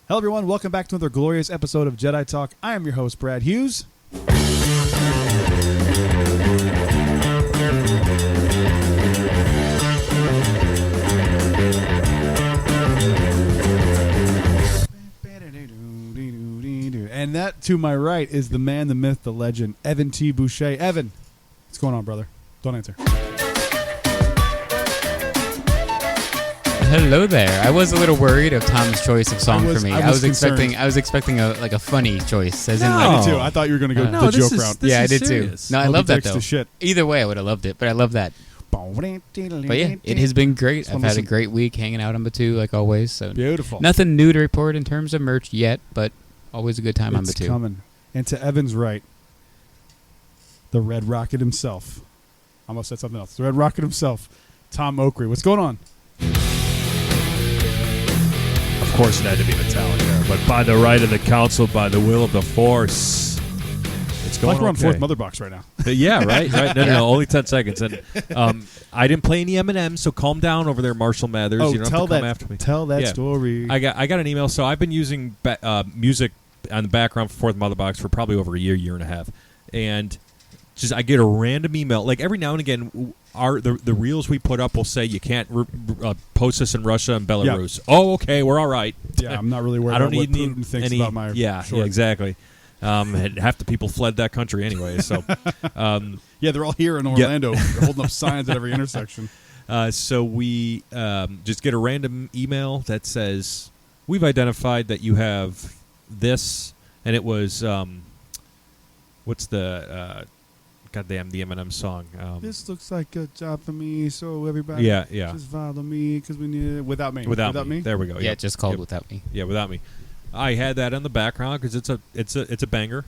Hello, everyone. Welcome back to another glorious episode of Jedi Talk. I am your host, Brad Hughes. And that to my right is the man, the myth, the legend, Evan T. Boucher. Evan, what's going on, brother? Don't answer. Hello there. I was a little worried of Tom's choice of song for me. I was concerned. expecting a funny choice. As in, I did too. I thought you were going to go the joke route. Yeah, I did serious. too. No, I love that though. Shit. Either way, I would have loved it, but I love that. But yeah, it has been great. I've had a great week hanging out on Batu like always. So beautiful. Nothing new to report in terms of merch yet, but always a good time on Batu. It's coming. And to Evan's right, the Red Rocket himself. I almost said something else. The Red Rocket himself, Tom Oakry. What's going on? Of course, it had to be Metallica, but by the right of the council, by the will of the Force, it's going like we're on okay. fourth mother box right now. Yeah, right. No, only 10 seconds. And I didn't play any Eminem, so calm down over there, Marshall Mathers. Oh, you don't tell have to come that. after me. Tell that Yeah. story. I got an email. So I've been using music on the background for fourth mother box for probably over a year and a half, and just I get a random email like every now and again. The reels we put up will say you can't post this in Russia and Belarus. Yep. Oh, okay, we're all right. Yeah, I'm not really worried I don't about what need Putin thinks any. about my Yeah, exactly. Half the people fled that country anyway. So, yeah, they're all here in Orlando. They're holding up signs at every intersection. So we just get a random email that says we've identified that you have this, and it was what's the goddamn the Eminem song. This looks like a job for me, so everybody just follow me because we need it. Without me. Without me. There we go. Yeah, just called Without Me. Yeah, Without Me. I had that in the background because it's a banger.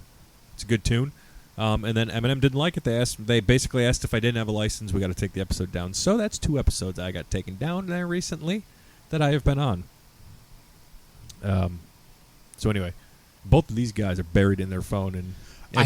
It's a good tune. And then Eminem didn't like it. They basically asked if I didn't have a license, we got to take the episode down. So that's 2 episodes I got taken down there recently that I have been on. So anyway, both of these guys are buried in their phone and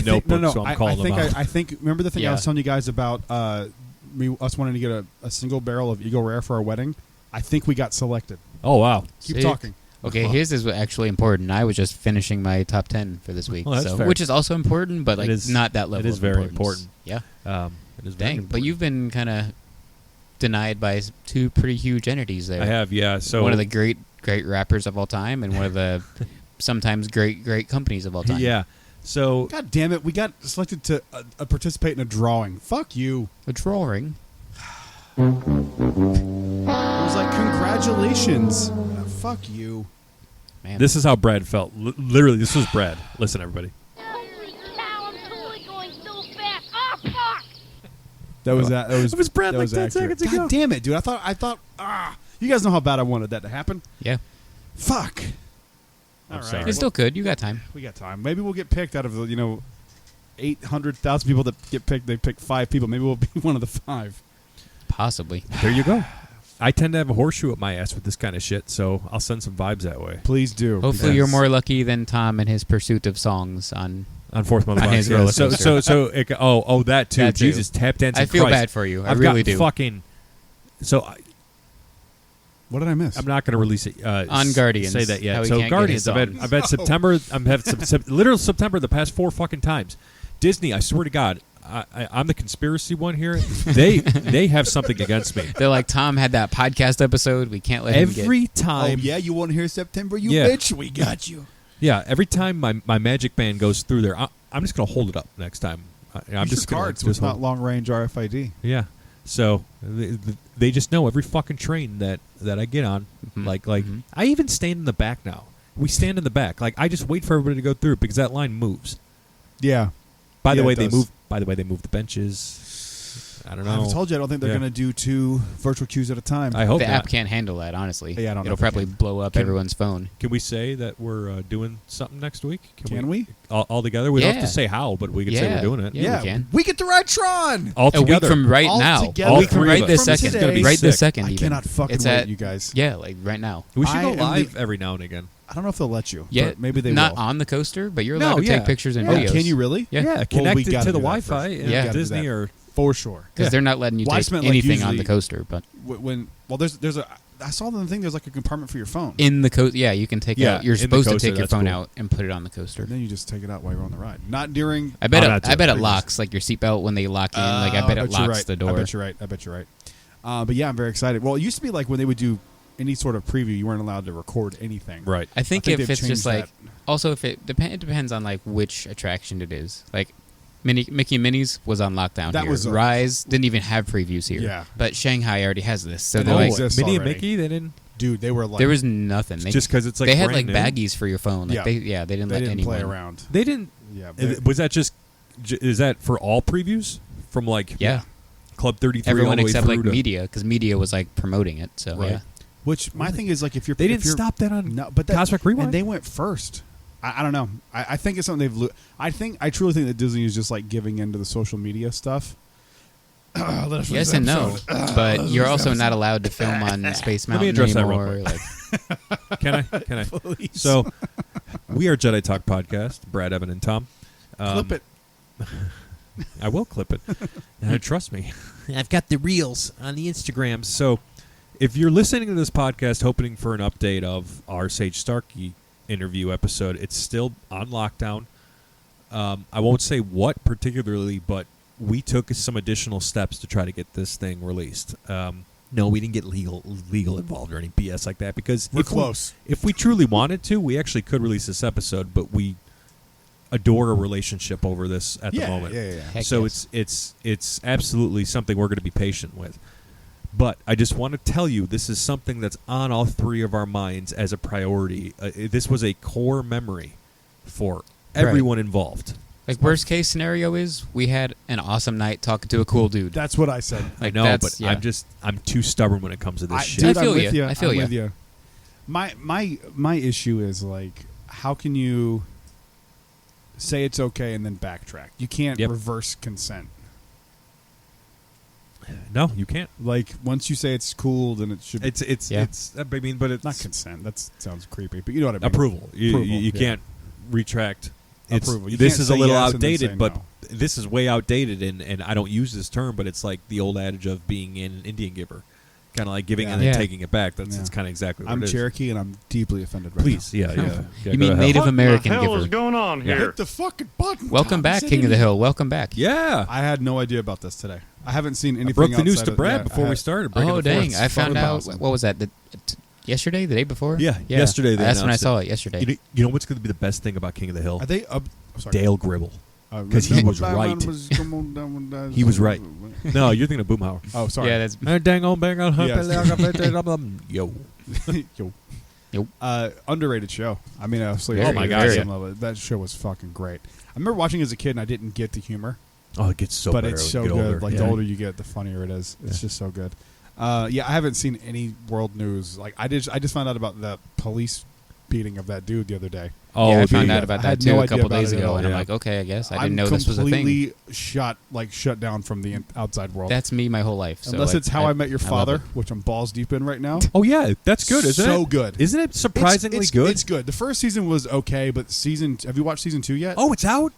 notebooks, so I'm calling them out. I think, remember the thing I was telling you guys about us wanting to get a single barrel of Eagle Rare for our wedding? I think we got selected. Oh, wow. Keep talking. Okay, his is actually important. I was just finishing my top 10 for this week, Well, that's fair. which is also important, but like not that level. It is of very importance. important. Yeah. It is very Dang, important. but you've been kind of denied by 2 pretty huge entities there. I have, yeah. So one of the great rappers of all time, and one of the sometimes great companies of all time. Yeah. So God damn it, we got selected to participate in a drawing. Fuck you. A drawing. It was like, congratulations. Fuck you. Man. this is how Brad felt. Literally, this was Brad. Listen, everybody. Holy cow, I'm totally going so fast. Oh, fuck! That was It was Brad that like was 10 accurate. seconds ago. God damn it, dude. I thought you guys know how bad I wanted that to happen. Yeah. Fuck. I'm All right. sorry. You still could. You got time. We got time. Maybe we'll get picked out of the 800,000 people that get picked. They pick 5 people. Maybe we'll be one of the 5. Possibly. There you go. I tend to have a horseshoe up my ass with this kind of shit, so I'll send some vibes that way. Please do. Hopefully you're more lucky than Tom in his pursuit of songs on... On fourth mother On box. his Yeah. roller So coaster. that too. That too. Jesus, tap dancing. I feel Christ. bad for you. I I've really got do. fucking. So What did I miss? I'm not going to release it. On Guardians. Say that yet. How he So can't get Guardians. his I've had songs. September. I'm had literal September the past 4 fucking times. Disney. I swear to God. I'm the conspiracy one here. They have something against me. They're like, Tom had that podcast episode. We can't let him get... Every time. Oh, yeah? You want to hear September, you Yeah. bitch? We got you. Yeah, every time my magic band goes through there, I'm just going to hold it up next time. I'm just going cards to with not long range RFID. Yeah. So they just know every fucking train that I get on. Mhm. I even stand in the back now. We stand in the back. Like I just wait for everybody to go through because that line moves. Yeah. By the Yeah, way, it they does. move. By the way, they move the benches. I don't know. I've told you I don't think they're Yeah. going to do 2 virtual queues at a time. I hope The not. app can't handle that, honestly. Yeah, I don't know It'll if it probably can. blow up Can- everyone's phone. Can we say that we're doing something next week? Can we? All together? We don't have Yeah. to say how, but we can say Yeah. we're doing it. Yeah. we can. We get to ride Tron. All A week together. from right All now. together. All A week from three right of this us. From second. today. It's gonna be Right this sick. second, I even. cannot fucking It's wait, at, you guys. Yeah, like right now. We should I go am live the- every now and again. I don't know if they'll let you. Yeah, but maybe they not will. on the coaster, but you're No, allowed to yeah. take pictures and Oh, videos. can you really? Yeah. Well, we connected gotta to the do that Wi-Fi first. and Yeah. Disney Gotta do or For sure. Because Yeah. they're not letting you Well, I take just meant, like, anything on usually- the coaster. But Well, there's a I saw the thing. There's like a compartment for your phone. In the coaster, yeah, you can take Yeah, out. You're in the supposed to coaster, take your that's phone cool. out and put it on the coaster. And then you just take it out while you're on the ride. Not during. I bet Oh, it. that's I bet it previous. locks like your seatbelt when they lock in. Like I bet it you're locks right. the door. I bet you're right. But yeah, I'm very excited. Well, it used to be like when they would do any sort of preview, you weren't allowed to record anything. Right. I think they've if it's changed just like, that. also if it depends on like which attraction it is. Like Mickey and Minnie's was on lockdown That here. was a- Rise didn't even have previews here. Yeah. But Shanghai already has this. So And they're it like, exists Minnie and already. Mickey, they didn't. Dude, they were like there was nothing. They, Just 'cause it's, like, they had like brand new? baggies for your phone. Like Yeah. they didn't they let didn't anyone play around. They didn't. Yeah, Was that just? Is that for all previews from like Yeah. Club 33? Everyone all the way except through like to- media, because media was like promoting it. So Right. yeah. Which my thing is like if you're They didn't if you're, stop that on no, but that, Cosmic Rewind? and they went first. I don't know. I think it's something they've. I truly think that Disney is just like giving into the social media stuff. Yes and no, but you're also not allowed to film on Space Let me Mountain address that real anymore. Like, Can I? Can I? Please. So, we are Jedi Talk Podcast. Brad, Evan, and Tom. Clip it. I will clip it. Trust me. I've got the reels on the Instagrams. So, if you're listening to this podcast hoping for an update of our Sage Starkey interview episode, it's still on lockdown. I won't say what particularly, but we took some additional steps to try to get this thing released. No, we didn't get legal involved or any BS like that because We're close. If we truly wanted to, we actually could release this episode, but we adore a relationship over this at the moment. Yeah. Heck So yes. it's absolutely something we're going to be patient with. But I just want to tell you, this is something that's on all three of our minds as a priority. This was a core memory for everyone involved. like worst case scenario is we had an awesome night talking to a cool dude. That's what I said. I Like, know, that's- but yeah. I'm too stubborn when it comes to this shit. I Dude, feel I'm with ya. you. I feel I'm ya. with you. My issue is like, how can you say it's okay and then backtrack? You can't Yep. reverse consent. No, you can't. Like once you say it's cool, then it should be It's Yeah. I mean, but it's not consent. That sounds creepy, but you know what I mean. approval. You Yeah. can't retract. Approval. You This can't is a say little yes and then outdated, say but no. this is way outdated, and I don't use this term, but it's like the old adage of being an Indian giver, kind of like giving and then Yeah. taking it back. That's Yeah. kind of exactly what I'm it is. Cherokee and I'm deeply offended right Please, now. yeah. You go mean to hell. Native American What the hell giver? is going on here? Hit the fucking button. Welcome Tom. back, Said King of the it. Hill. Welcome back. Yeah. I had no idea about this today. I haven't seen anything. I broke the news outside to of- Brad yeah, before I we had- started. breaking Oh the dang! fourth. I found fucking out. awesome. What was that? Yesterday, the day before? Yeah, yesterday they That's when I announced saw it. it. Yesterday. You know what's going to be the best thing about King of the Hill? Are they up? Oh, sorry. Dale Gribble. 'Cause he was right. He was right. No, you're thinking of Boomhauer. Oh, sorry. Yeah, that's Dang on, bang on, Yo. Yo. Underrated show. I mean, honestly, Very, Oh my God, very. yeah. that show was fucking great. I remember watching as a kid and I didn't get the humor, Oh, it gets so but better it's as so you good. get older. Like Yeah. the older you get, the funnier it is. It's just so good. Yeah, I haven't seen any world news. Like I just found out about the police beating of that dude the other day. Oh, yeah, I dude. found out I about had that no too a idea couple about days it at ago, all. and I'm Yeah. like, okay, I guess I I'm didn't know this was a thing. completely shut down from the outside world. That's me my whole life. So Unless like, it's How I Met Your love Father, it. which I'm balls deep in right now. Oh yeah, that's good, isn't it? So good. Isn't it surprisingly It's good? It's good. The first season was okay, but have you watched season 2 yet? Oh, it's out.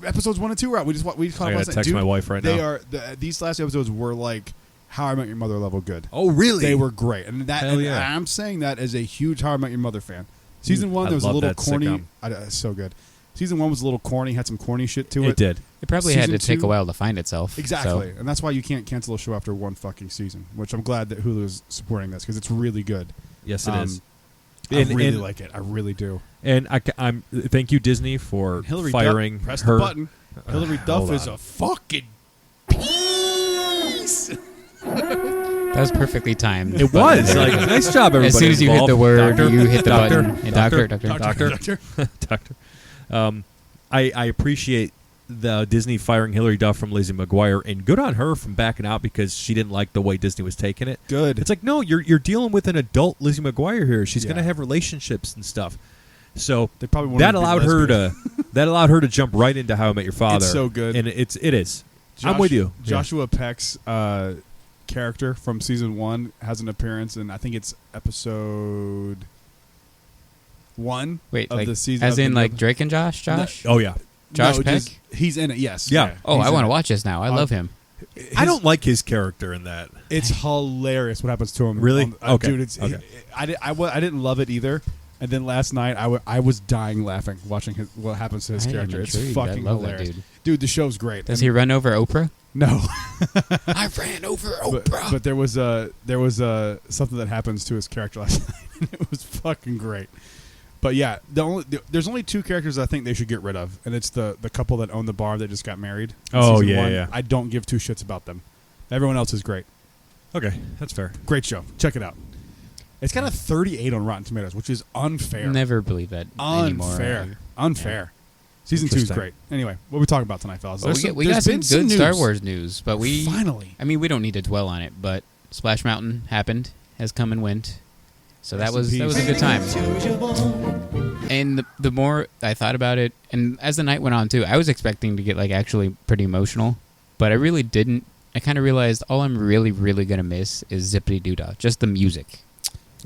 Episodes 1 and 2 are out. We I gotta last night. text Dude, my wife right they now. are these last episodes were like How I Met Your Mother level good. Oh, really? They were great, and Hell and yeah. I'm saying that as a huge How I Met Your Mother fan. Season 1 I there was a love little that corny. sitcom. It's so good. Season 1 was a little corny, had some corny shit to it. It did. It probably had to Season take 2 a while to find itself. Exactly, So, and that's why you can't cancel a show after one fucking season. Which I'm glad that Hulu is supporting this because it's really good. Yes, it is. I And- really and- like it. I really do. And I'm thank you Disney for Hillary firing Duff, press her. the button. Hillary Duff hold is on. a fucking that was perfectly timed. It but was there we like go. nice job, everybody. As soon as you hit the involved. word, Doctor, you hit the doctor, button. And doctor. Doctor. I appreciate the Disney firing Hillary Duff from Lizzie McGuire, and good on her from backing out because she didn't like the way Disney was taking it. good. It's like, no, you're dealing with an adult Lizzie McGuire here. She's Yeah. going to have relationships and stuff. So They probably wanted that to be allowed her lesbian. that allowed her to jump right into How I Met Your Father. It's so good. and it is. I'm with you. Joshua Peck's character from season 1 has an appearance in I think it's episode 1 Wait, of like, the season. as of in the- like Drake and Josh? Yeah. Oh yeah. Josh no, Peck? just- he's in it. Yes. Yeah. Oh, He's I in want to it. watch this now. I love him. I don't like his character in that. It's hilarious what happens to him. Really? Okay. Dude, it's Okay. I didn't love it either. And then last night I was dying laughing watching what happens to his I am character. It's intrigued. I fucking love that hilarious. dude. Dude, the show's great. Does he run over Oprah? No. I ran over But there was something that happens to his character last night, and it was fucking great. But yeah, there's only two characters I think they should get rid of, and it's the couple that own the bar that just got married. in Oh, season yeah, one. yeah. I don't give two shits about them. Everyone else is great. Okay, that's fair. Great show. Check it out. It's got a 38 on Rotten Tomatoes, which is unfair. Never believe that anymore. Unfair. Season 2 is Interesting. great. Anyway, what are we talking about tonight, fellas? Well, we got There's some been good news. Star Wars news, but we Finally. I mean, we don't need to dwell on it, but Splash Mountain happened, has come and went, so that Rest in was a peace. good time. And the more I thought about it, and as the night went on too, I was expecting to get like actually pretty emotional, but I really didn't. I kind of realized all I'm really, really gonna miss is Zippity Doo-Dah, just the music.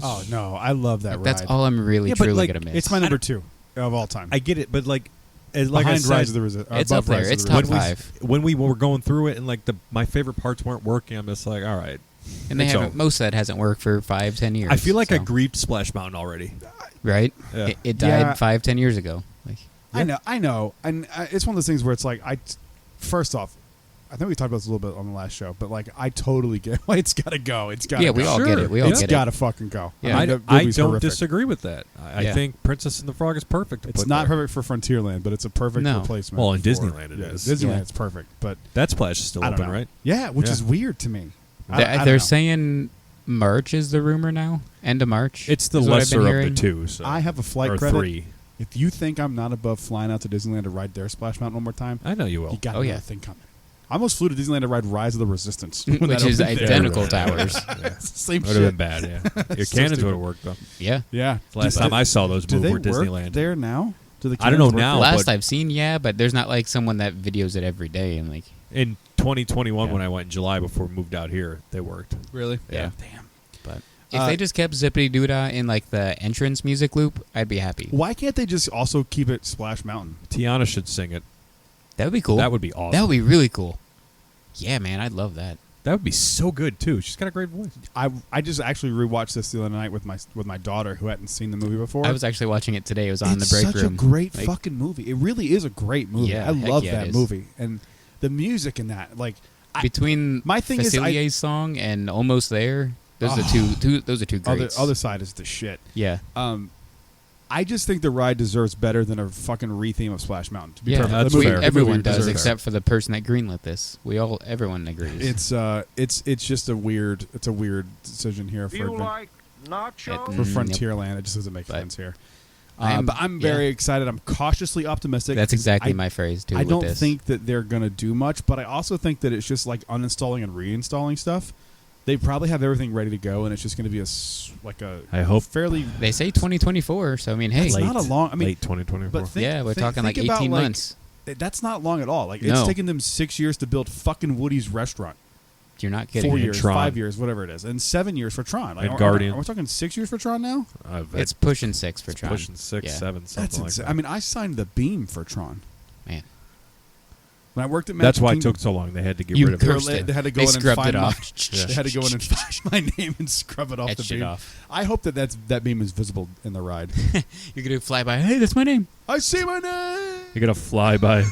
Oh no, I love that Like, that's ride. all I'm really, Yeah, but, truly like, gonna miss. It's my number 2 of all time. I get it, but like I Behind said, Rise of the Resistance. It's up there. It's top when 5. when we were going through it and like my favorite parts weren't working, I'm just like, all right. And they It's haven't. over. Most of that hasn't worked for 5-10 years. I feel like I so- grieved Splash Mountain already. right. Yeah. It died Yeah. 5-10 years ago. Like, I know, and it's one of those things where it's like first off, I think we talked about this a little bit on the last show, but like I totally get why it's got to go. It's got to yeah, go. we all get Sure. it. We all It's get got to it. fucking go. Yeah. I, mean, the I movie's don't horrific. disagree with that. I Yeah. think Princess and the Frog is perfect. To It's put not there. perfect for Frontierland, but it's a perfect No. replacement. Well, in for- Disneyland it yeah, is. Disneyland Yeah. it's perfect, but That Splash is still I don't open, know. right? Yeah, which Yeah. is weird to me. I They're don't know. saying March is the rumor now. End of March. It's the is what I've lesser been of the hearing. two. So. I have a flight or credit. 3. If you think I'm not above flying out to Disneyland to ride their Splash Mountain one more time, I know you will. you got Oh, another yeah. thing coming. I almost flew to Disneyland to ride Rise of the Resistance, when Which that is opened there. identical towers. Same Would shit. have been bad. Yeah, your So cannons stupid. would have worked though. Yeah. Yeah. Last time I saw those do move they were work Disneyland. there now? Do the I don't know cannons work now. there? Last but- I've seen, yeah, but there's not like someone that videos it every day and like. In 2021, Yeah. when I went in July before we moved out here, they worked. Really? Yeah. Damn. But if they just kept Zippity Doo-Dah in like the entrance music loop, I'd be happy. Why can't they just also keep it Splash Mountain? Tiana should sing it. That would be cool. That would be awesome. That would be really cool. Yeah, man, I'd love that. That would be so good too. She's got a great voice. I just actually rewatched this the other night with my daughter who hadn't seen the movie before. I was actually watching it today. It was on it's the break such room. a great Like, fucking movie. It really is a great movie. Yeah, I heck love yeah, it that is. movie and the music in that. Like between my thing is, Facilier's song and Almost There. Those are two. Those are two greats. other side is the shit. Yeah. I just think the ride deserves better than a fucking retheme of Splash Mountain. To be Yeah, perfect, that's the movie, fair. the movie everyone does, deserves except for the person that greenlit this. Everyone agrees. it's just a weird decision here for nachos? for Yep. Frontierland. It just doesn't make But sense here. I'm- But I'm yeah. very excited. I'm cautiously optimistic. That's exactly I- my phrase too. I with don't this. think that they're going to do much, but I also think that it's just like uninstalling and reinstalling stuff. They probably have everything ready to go, and it's just going to be I hope fairly. they say 2024. So I mean, hey, It's not a long. I mean, late 2024. but think, yeah, we're think- talking like think 18 about, like, months. That's not long at all. Like it's No. taken them 6 years to build fucking Woody's restaurant. You're not kidding. 4 me. years, Tron. 5 years, whatever it is, and 7 years for Tron. Like, And Guardian. Are we talking 6 years for Tron now? It's pushing 6 for it's Tron. pushing 6, Yeah. 7, That's something like insane. that. I mean, I signed the Beam for Tron. Man, When I worked at That's Magic why it Kingdom, took so long. They had to get You rid of cursed it. it. They had to go They in and scrubbed find it my, off. Yeah. They had to go in and find my name and scrub it off Etch the it beam. off. I hope that beam is visible in the ride. You're gonna fly by. Hey, that's my name. I see my name. You're gonna fly by.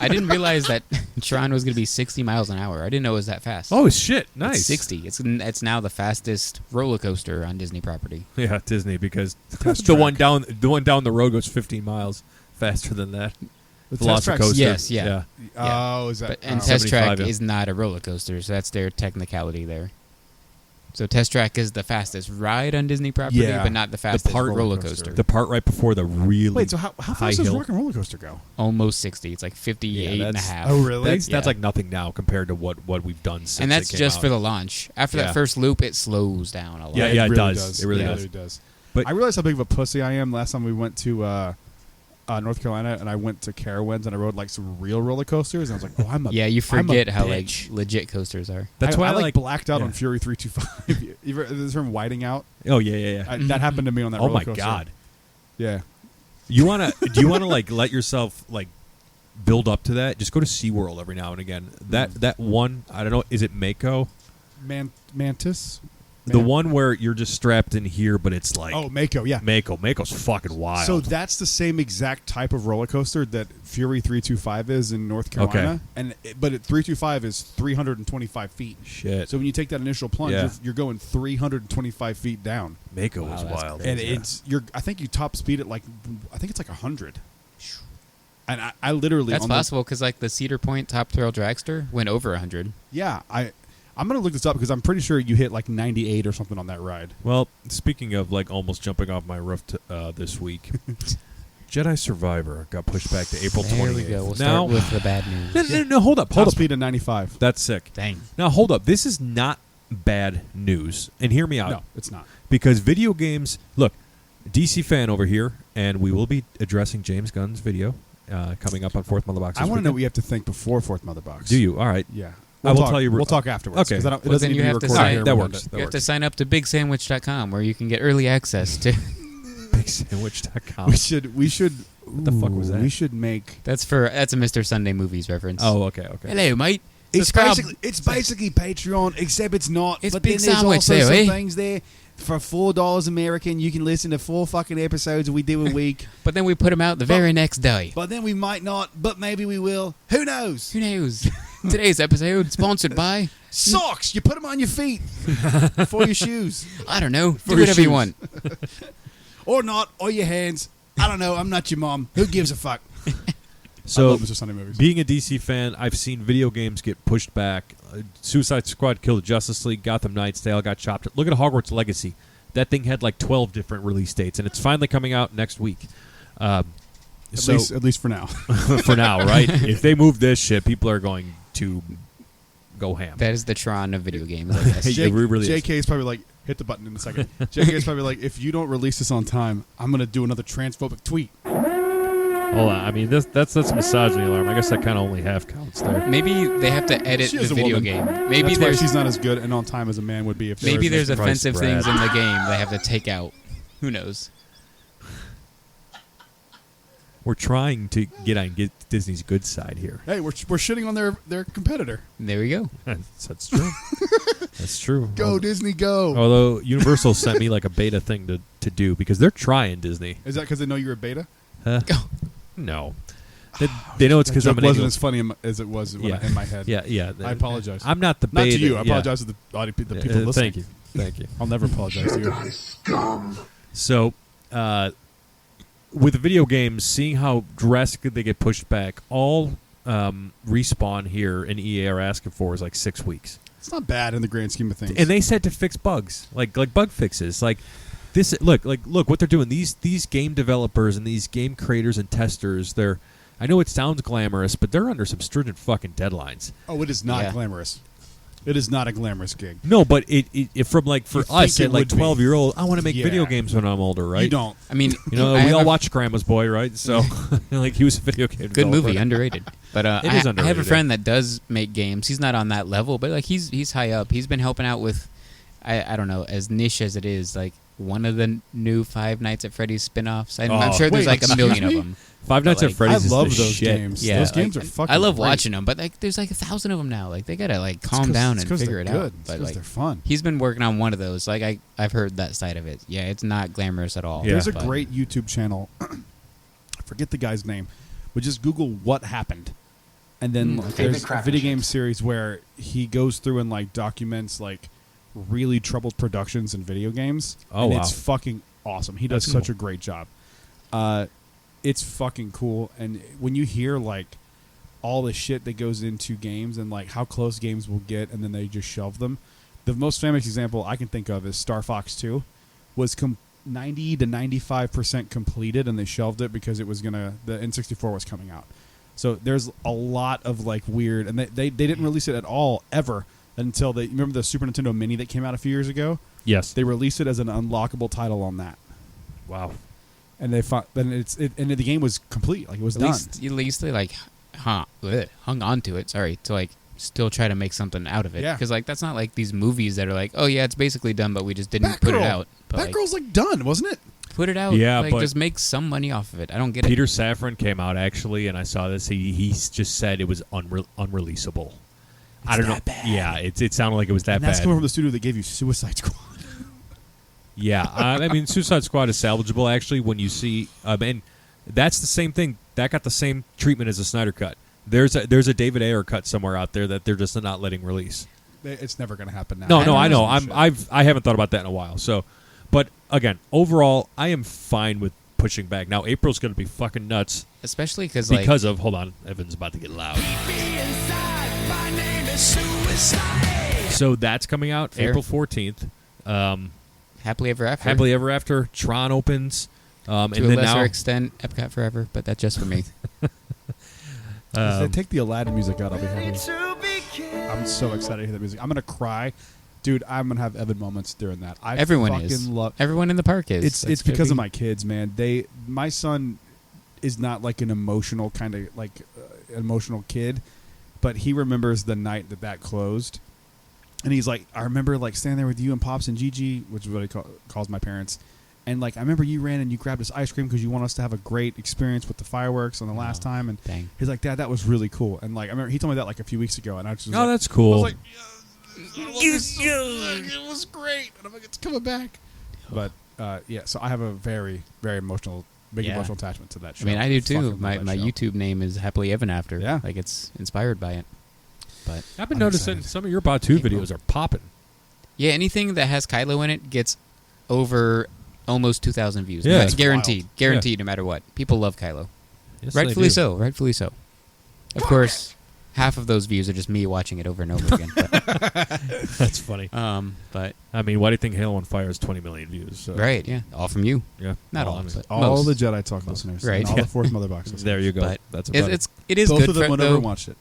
I didn't realize that Tron was gonna be 60 miles an hour. I didn't know it was that fast. Oh shit! It's Nice. 60. It's now the fastest roller coaster on Disney property. Yeah, Disney because Test the track. one down the road goes 15 miles faster than that. The test track's- Velocicoaster. Yes, yeah. Oh, is that? But and oh. Test Track 75, yeah. is not a roller coaster, so that's their technicality there. So Test Track is the fastest ride on Disney property, Yeah. but not the fastest roller coaster. The part right before the really Wait, so how high fast does hill. Rock and Roller Coaster go? Almost 60. It's like 58 and a that's- half. Oh, really? That's Yeah. like nothing now compared to what we've done since. And that's it came just out. for the launch. After Yeah. that first loop, it slows down a lot. Yeah, it really does. It really does. But- I realized how big of a pussy I am. Last time we went to North Carolina, and I went to Carowinds, and I rode like some real roller coasters, and I was like, "Oh, I'm a Yeah, you I'm a forget how like bitch. legit coasters are. That's why I I like like. blacked out yeah. on Fury 325. You ever the term whiting out? Oh yeah. That happened to me on that Oh roller my coaster. god. Yeah. Do you wanna like let yourself like build up to that, just go to SeaWorld every now and again. That one, I don't know, is it Mako? Mantis. The one where you're just strapped in here, but it's like Mako, yeah. Mako's fucking wild. So that's the same exact type of roller coaster that Fury 325 is in North Carolina, but 325 is 325 feet. Shit. So when you take that initial plunge, Yeah. you're going 325 feet down, Mako Wow, is that's wild. crazy. and I think you top speed at it's like 100. And I literally That's on possible because like the Cedar Point Top Thrill Dragster went over 100. I'm gonna look this up because I'm pretty sure you hit like 98 or something on that ride. Well, speaking of like almost jumping off my roof this week, Jedi Survivor got pushed back to April 28th. There we go. We'll now, start with the bad news. no, hold up. Top speed at 95. That's sick. Dang. Now, hold up. This is not bad news. And hear me out. No, it's not. Because video games, look, DC fan over here, and we will be addressing James Gunn's video coming up on Fourth Mother Box. I want to know what you have to think before Fourth Mother Box. Do you? All right. Yeah. I will tell you. We'll talk afterwards. Okay. 'cause it Well, doesn't then need you to have be to recorded sign- here. That We're works. done. You have to sign up to BigSandwich.com where you can get early access to. BigSandwich.com. We should. What the fuck was that? We should make. That's a Mr. Sunday Movies reference. Oh, okay. Hello, mate. It's Subscribe. basically Patreon, except it's not. It's but Big then there's Sandwich also there, some eh? things there for $4 American. You can listen to 4 fucking episodes we do a week. But then we put them out the very next day. But then we might not. But maybe we will. Who knows? Who knows? Today's episode sponsored by Socks. You put them on your feet for your shoes, I don't know. Do your whatever you shoes. want. or not, or your hands. I don't know. I'm not your mom. Who gives a fuck? I So, love Mr. Sunday Movies. being a DC fan, I've seen video games get pushed back. Suicide Squad killed Justice League. Gotham Knights, they all got chopped. Look at Hogwarts Legacy. That thing had like 12 different release dates, and it's finally coming out next week. At least for now. For now, right? If they move this shit, people are going to go ham. That is the Tron of video games, I guess. It really is. JK is probably like, hit the button in a second. JK is probably like, if you don't release this on time, I'm going to do another transphobic tweet. Hold on. I mean, that's misogyny alarm. I guess that kind of only half counts there. Maybe they have to edit She the is a video woman. game. Maybe That's why there's she's not as good and on time as a man would be. If maybe there's Christ, offensive Brad. things in the game they have to take out. Who knows? We're trying to get Disney's good side here. Hey, we're shitting on their competitor. There we go. That's true. That's true. Go Disney, go! Although Universal sent me like a beta thing to do because they're trying Disney. Is that because they know you're a beta? Huh? No. They know it's because That I'm joke an wasn't Eagle. as funny as it was Yeah. in my head. Yeah. I apologize. I'm not the Not beta. to you. I yeah. apologize to the people listening. Thank you. Thank you. I'll never apologize to you. So, with the video games, seeing how drastically they get pushed back, all Respawn here in EA are asking for is like 6 weeks. It's not bad in the grand scheme of things. And they said to fix bugs, like bug fixes, like this. Look what they're doing. These game developers and these game creators and testers. I know it sounds glamorous, but they're under some stringent fucking deadlines. oh, it is not Yeah. glamorous. It is not a glamorous gig. No, but it from like for You us think at it like would be. 12-year-old, I want to make Yeah. video games when I'm older, right? You don't. I mean, You know, I we have all a watched Grandma's Boy, right? So, like, he was a video game good developer. movie, underrated. But It is I have a underrated, friend that does make games. He's not on that level, but like he's high up. He's been helping out with, I don't know, as niche as it is, like one of the new Five Nights at Freddy's spin-offs. I'm Oh. sure there's Wait, like a million excuse of me? them. Five Nights But, at like, Freddy's I is love the those shit. games. Yeah, Those games like, are fucking I love great. watching them, but like there's like 1,000 of them now. Like they gotta like It's calm 'cause- down it's and 'cause figure they're it good. out. It's But 'cause like they're fun. he's been working on one of those. Like I've heard that side of it. Yeah, it's not glamorous at all. Yeah. There's a but- great YouTube channel. I forget the guy's name, but just Google what happened, and then there's a video game series where he goes through and like documents like really troubled productions in video games. Oh, and wow. it's fucking awesome. He does That's such cool. a great job. It's fucking cool, and when you hear like all the shit that goes into games and like how close games will get, and then they just shelve them. The most famous example I can think of is Star Fox 2 was 90 to 95% completed, and they shelved it because it was the N64 was coming out. So there's a lot of like weird, and they didn't release it at all ever until they remember the Super Nintendo Mini that came out a few years ago. Yes. They released it as an unlockable title on that, Wow. and and the game was complete, like it was done. At least they like hung on to it. Sorry, to like still try to make something out of it. Yeah. Because like that's not like these movies that are like, oh yeah, it's basically done, but we just didn't put it Batgirl. out. But like, Batgirl's like done, wasn't it? put it out. Yeah, like, but- just make some money off of it. I don't get it. Peter Safran came out actually, and I saw this. He just said it was unreleasable. I don't know. that bad. Yeah, it sounded like it was that And that's bad. coming from the studio that gave you Suicide Squad. Yeah, I mean, Suicide Squad is salvageable actually when you see, and that's the same thing. That got the same treatment as a Snyder cut. There's a David Ayer cut somewhere out there that they're just not letting release. It's never going to happen now. No, don't I know. Shit. I haven't thought about that in a while. So, but again, overall, I am fine with pushing back. Now, April's going to be fucking nuts Especially because like because of. Hold on, Evan's about to get loud. So that's coming out Fair. April 14th. Happily Ever After. Happily Ever After. Tron opens. And to a then lesser now, extent, Epcot Forever, but that's just for me. If they take the Aladdin music out, I'll be happy. I'm so excited to hear that music. I'm going to cry. Dude, I'm going to have Evan moments during that. I Everyone fucking is. love Everyone in the park is. It's That's because gonna of be- my kids, man. My son is not like an emotional kind of like emotional kid, but he remembers the night that closed, and he's like, I remember like standing there with you and Pops and Gigi, which is what he calls my parents, and like I remember you ran and you grabbed us ice cream because you want us to have a great experience with the fireworks on the last time, and Dang. he's like, Dad, that was really cool, and like I remember he told me that like a few weeks ago, and I was just oh, like, that's cool. I was like, it was great, and I'm like, it's coming back. But yeah, so I have a very, very big Yeah. emotional attachment to that I show. mean, I do too. Fucking My love that show. YouTube name is Happily Ever After. Yeah. Like it's inspired by it. But I've been I'm noticing excited. some of your Batu April. videos are popping. yeah, anything that has Kylo in it gets over almost 2,000 views. Yeah. That's That's guaranteed. wild. Guaranteed, no matter what. People love Kylo. Yes, they Rightfully do. so. Rightfully so. Of course, half of those views are just me watching it over and over again. That's funny. But I mean, why do you think Halo on Fire has 20 million views? So, right, yeah, all from you. Yeah. Not Well, all, I mean, but All most. the Jedi Talk listeners, Right. and all Yeah. the Fourth Mother Box listeners. there you go. But That's about it is Both good of them for went over though, and watched it.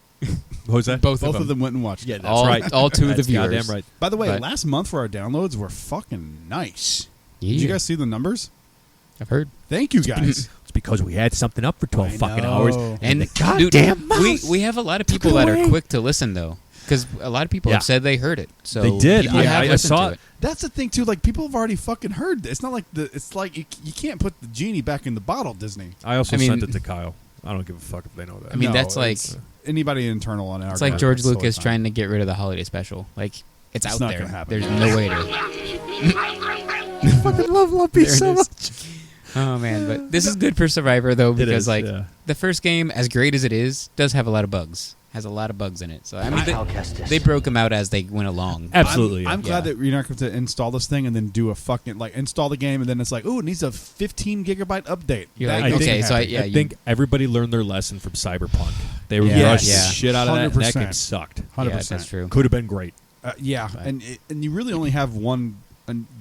What was that? both Both of of them went and watched Yeah, it. that's all, right. all two of the That's viewers. goddamn right. By the way, But- last month for our downloads were fucking nice. Yeah, Did you guys see the numbers? I've heard. Thank you guys. It's because we had something up for 12 I fucking know. hours. And the dude, goddamn we mouse we have a lot of people that are quick to listen though, because a lot of people Yeah. have said they heard it. So They did. people I- have I listened saw to it. That's the thing too. Like people have already fucking heard this. It's not like it's like you can't put the genie back in the bottle, Disney. I also I mean- sent it to Kyle. I don't give a fuck if they know that. I mean, No, that's like it's- anybody internal on our. it's like group, George it's totally Lucas fine. trying to get rid of the holiday special. Like it's out not there. gonna happen. There's no way to. fucking love Lumpy There it is. Oh man, but this is good for Survivor though, because like the first game, as great as it is, does have a lot of bugs. Has a lot of bugs in it. So I mean, they broke them out as they went along. Absolutely. I'm glad Yeah. that you're not going to install this thing and then do a fucking like install the game and then it's like, ooh, it needs a 15 gigabyte update. You're That like, makes me okay, so happy. yeah, I think everybody learned their lesson from Cyberpunk. They were Yeah, rushed yeah. the shit out of that, and that 100%. game sucked. 100%. Yeah, that's true. Could have been great. Yeah, Right. and you really only have one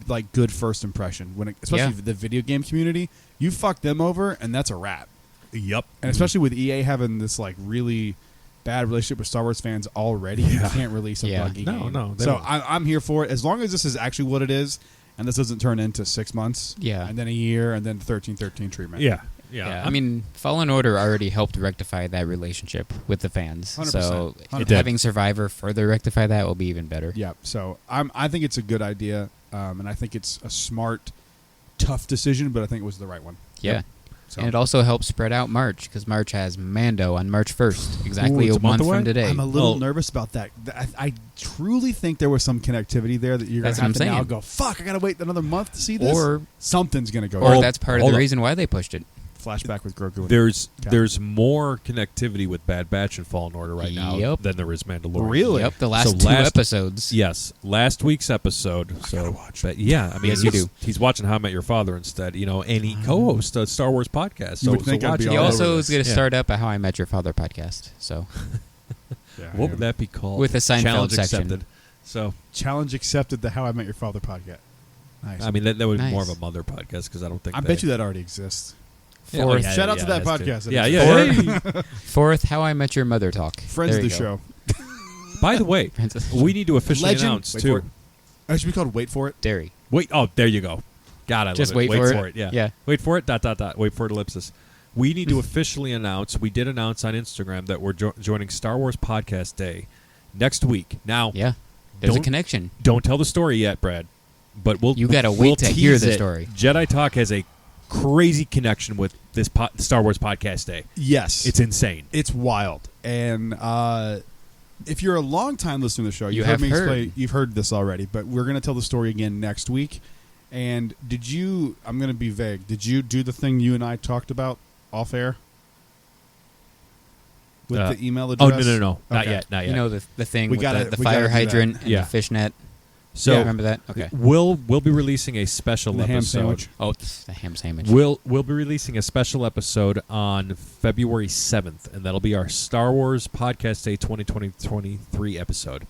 like good first impression when it, especially Yeah. the video game community. You fuck them over and that's a wrap. Yep. And especially with EA having this like really bad relationship with Star Wars fans already, you can't release a Yeah. buggy No, game. no, they So don't. I'm here for it as long as this is actually what it is, and this doesn't turn into 6 months, Yeah. and then a year, and then 13 treatment. Yeah. Yeah, I mean, Fallen Order already helped rectify that relationship with the fans. 100%. So 100%. having Survivor further rectify that will be even better. Yeah, so I think it's a good idea, and I think it's a smart, tough decision, but I think it was the right one. Yeah. So And it also helps spread out March, because March has Mando on March 1st, exactly Ooh, a it's a month month away? from today. I'm a little Well- nervous about that. I truly think there was some connectivity there that you're going That's to what have to I'm now saying. go, fuck, I got to wait another month to see this? Or something's going to go or down. that's part of hold the on. reason why they pushed it. Flashback with Grogu. and Cal. There's more connectivity with Bad Batch and Fallen Order right now Yep. than there is Mandalorian. Really? Yep, the last So two last- episodes. Yes, last week's episode. So, gotta watch but yeah, I mean, Yes, you he's- do. He's watching How I Met Your Father instead, and he co-hosts a Star Wars podcast. So, You would think so I'd watch be it. He all also over is this. going to Yeah. start up a How I Met Your Father podcast. So Yeah, What would that be called? With a Seinfeld Challenge section. accepted. So, Challenge accepted the How I Met Your Father podcast. Nice. I mean, that would be more of Nice. a mother podcast because I don't think I bet you that already exists. Yeah, fourth, yeah, Shout out to that that's podcast. good. Yeah, It yeah. exists. yeah. fourth How I Met Your Mother talk. Friends There of the you show. By the way, Friends of- we need to officially Legend. announce Wait for it. too. It should be called Wait For It. Dairy. Wait, oh, there you go. God, I Just love it. wait for it. Yeah. Yeah. Wait for it. Dot dot dot. Wait for it. Ellipsis. We need to officially announce. We did announce on Instagram that we're joining Star Wars Podcast Day next week. Now, Yeah. There's a Don't- connection. don't tell the story yet, Brad. But we'll You gotta wait we'll to hear tease the it. story. Jedi Talk has a crazy connection with this Star Wars Podcast Day. Yes. It's insane. It's wild. And if you're a long time listener to the show, You you've heard have me heard. explain. You've heard this already, but we're going to tell the story again next week. And did you? I'm going to be vague. Did you do the thing you and I talked about off air with the email Oh, address? no. Not Okay. yet. Not yet. You know the thing We with gotta- the we gotta fire do that. hydrant and Yeah. the fishnet. So Remember that? Okay. we'll be releasing a special The ham episode. sandwich. Oh, it's the ham sandwich. We'll be releasing a special episode on February 7th, and that'll be our Star Wars Podcast Day 2023 episode.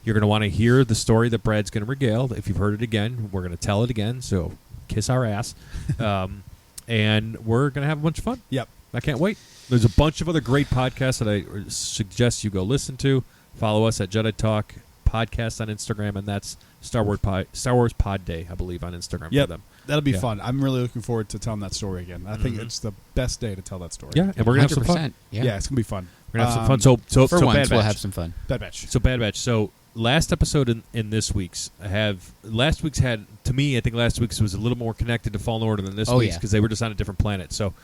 You're going to want to hear the story that Brad's going to regale. If you've heard it again, we're going to tell it again, so kiss our ass. And we're going to have a bunch of fun. Yep. I can't wait. There's a bunch of other great podcasts that I suggest you go listen to. Follow us at Jedi Talk Podcast on Instagram, and that's Star Wars Pod Day, I believe, on Instagram Yep. for them. That'll be Yeah. fun. I'm really looking forward to telling that story again. I think Mhm. it's the best day to tell that story. Yeah, and we're going to have some fun. Yeah. It's going to be fun. We're going to have some fun. So For so once, Bad we'll Batch. have some fun. Bad Batch. So Bad Batch. So last episode in this week's last week's had, to me, I think last week's was a little more connected to Fallen Order than this Oh, week's yeah. because they were just on a different planet. So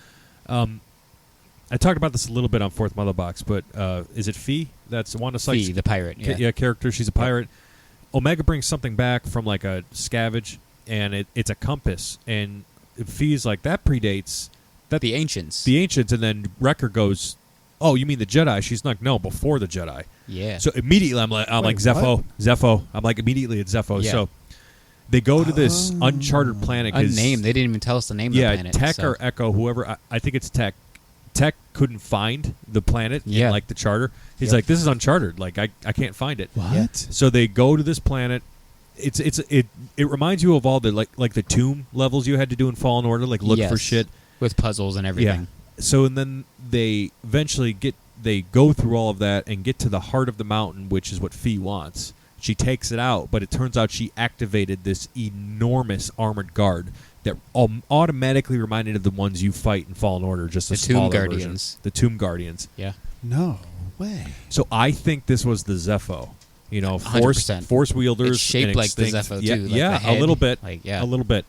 I talked about this a little bit on Fourth Mother Box, but is it Fee? That's Wanda Sykes' Fee, the pirate. Yeah. character. She's a pirate. Omega brings something back from like a scavenge, and it's a compass. And Fee's like, that predates The ancients. the ancients, and then Wrecker goes, "Oh, you mean the Jedi?" She's like, "No, before the Jedi." yeah. So immediately I'm like Wait, Zepho. I'm like immediately it's Zepho. Yeah. So they go to this uncharted planet. 'cause- Unnamed. They didn't even tell us the name of the planet. Tech so. or Echo, whoever. I think it's Tech. Tech couldn't find the planet Yeah. in like the charter. He's Yep. like, "This is uncharted. Like I can't find it." What? Yeah. So they go to this planet. It reminds you of all the like the tomb levels you had to do in Fallen Order, like look for Yes. shit. With puzzles and everything. So and then they eventually go through all of that and get to the heart of the mountain, which is what Fee wants. She takes it out, but it turns out she activated this enormous armored guard that automatically reminded of the ones you fight in Fallen Order, just a The Tomb smaller version. Guardians. The Tomb Guardians. Yeah. No way. So I think this was the Zepho. You know, force 100%. wielders. It's shaped and like the extinct. Zepho, Yeah, too, like yeah, the head. a little bit. Like, yeah. A little bit.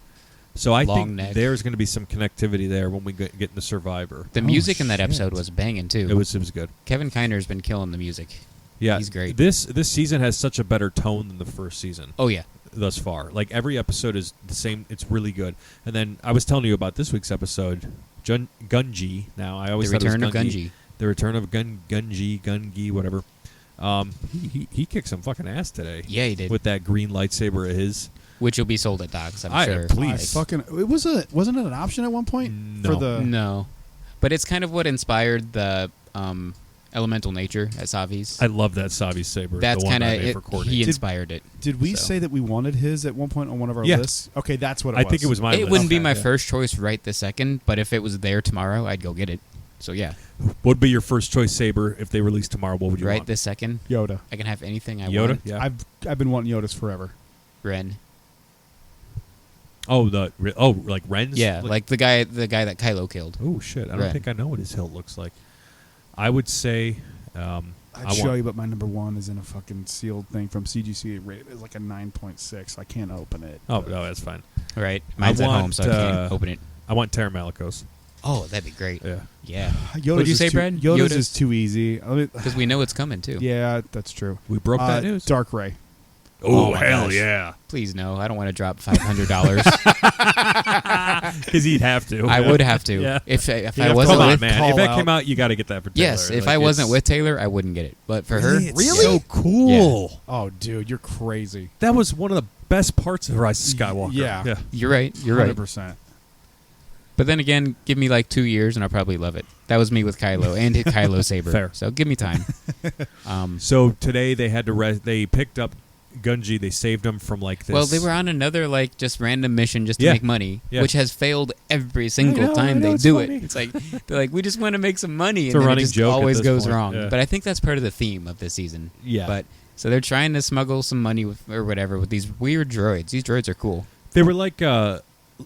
So I Long think neck. there's going to be some connectivity there when we get into Survivor. The music in that shit. episode was banging too. It was good. Kevin Kiner's been killing the music. Yeah, He's great. This season has such a better tone than the first season Oh yeah. thus far. Like every episode is the same. It's really good. And then I was telling you about this week's episode, Gungi. Now I always The thought it was return of Gungi. The return of Gungi, whatever. He kicked some fucking ass today. Yeah, he did. With that green lightsaber of his. Which will be sold at Doc's, I'm I- sure. please. Fucking. It wasn't it an option at one point No. for the. No. But it's kind of what inspired the elemental nature at Savi's. I love that Savi saber. That's the one kind I of made for Courtney. he inspired it. Did we So. say that we wanted his at one point on one of our Yeah. lists? Okay, that's what it I was. think it was my It list. wouldn't be Okay, my yeah. first choice right this second, but if it was there tomorrow, I'd go get it. So yeah, What would be your first choice saber if they released tomorrow? What would you right want? this second, Yoda. I can have anything I Yoda? want. Yeah. I've been wanting Yodas forever. Ren. Oh, like Ren's? Yeah, like the guy that Kylo killed. Oh shit! I don't Ren. think I know what his hilt looks like. I would say, I'd I show want- you, but my number one is in a fucking sealed thing from CGC. It's like a 9.6. I can't open it. Oh but- no, that's fine. Right, mine's at want, home, so I can't open it. I want Terra Malicos. Oh, that'd be great. Yeah. Yeah, Yoda's What'd you is say, too, Brad? Yoda's Yoda's? is too easy. because we know it's coming too. Yeah, that's true. We broke that news. Dark Ray. Oh, my hell gosh. yeah! Please no, I don't want to drop $500. Because he'd have to. I would have to Yeah. if Yeah, I wasn't come on, with. man! call If that out. came out, you got to get that for Taylor. Yes, if Like, I wasn't it's- with Taylor, I wouldn't get it. But for her, It's so cool. Oh, dude, you're crazy. That was one of the best parts of Rise of Skywalker. Yeah. you're right. You're right. 100%. But then again, give me like 2 years and I'll probably love it. That was me with Kylo and hit Kylo Saber. Fair. So give me time. So today they had to they picked up Gungi. They saved him from like this. Well, they were on another like just random mission just to Yeah. make money, Yeah. which has failed every single I time know, they it's do funny. it. It's like they're like, we just want to make some money, It's and a then running it just joke at always this goes point, wrong. yeah. But I think that's part of the theme of this season. Yeah. But so they're trying to smuggle some money with, or whatever with these weird droids. These droids are cool. They were like a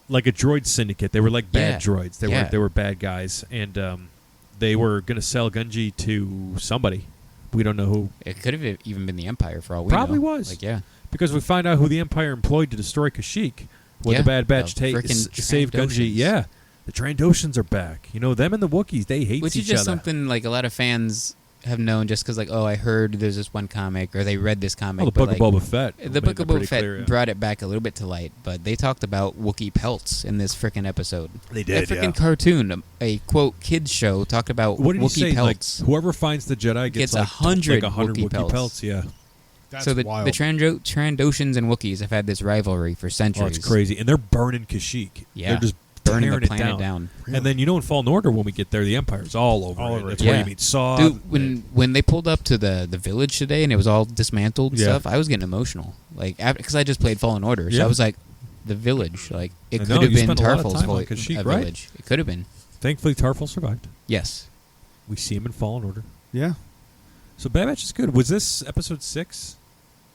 droid syndicate. They were like bad Yeah. droids. They were bad guys, and they were going to sell Gungi to somebody. We don't know who, It could have even been the Empire for all we Probably know. was. Like, yeah. because we find out who the Empire employed to destroy Kashyyyk when Yeah, the Bad Batch the frickin' saved Gungi. Trandoshans. Yeah, the Trandoshans are back. You know, them and the Wookiees, they hate Which each is just other. something like a lot of fans have known just because, like, oh, I heard there's this one comic or they read this comic. Oh, the but, Book like, of Boba Fett. The made Book that of Boba pretty Fett clear, yeah. brought it back a little bit to light, but they talked about Wookiee pelts in this freaking episode. They That did, freaking cartoon, a quote kids show, talked about What did he Wookiee say? pelts. Like, whoever finds the Jedi Gets gets like 100 Wookiee Wookiee pelts. Yeah. That's so the wild. Trandoshans and Wookiees have had this rivalry for Oh, centuries. it's crazy. And they're burning Kashyyyk. Yeah. They're just Burning tearing the planet it down. And then, you know, in Fallen Order, when we get there, the Empire's all over All it. over That's it. where Yeah. you meet Saw. Dude, when they pulled up to the village today and it was all dismantled and Yeah. stuff, I was getting emotional. Like, because I just played Fallen Order, so Yeah. I was like, the village, like it I could know, have you been spent a lot of Tarful's time on village. Kashyyyk, right? Village. It could have been. Thankfully, Tarful survived. Yes. We see him in Fallen Order. Yeah. So Bad Batch is good. Was this episode 6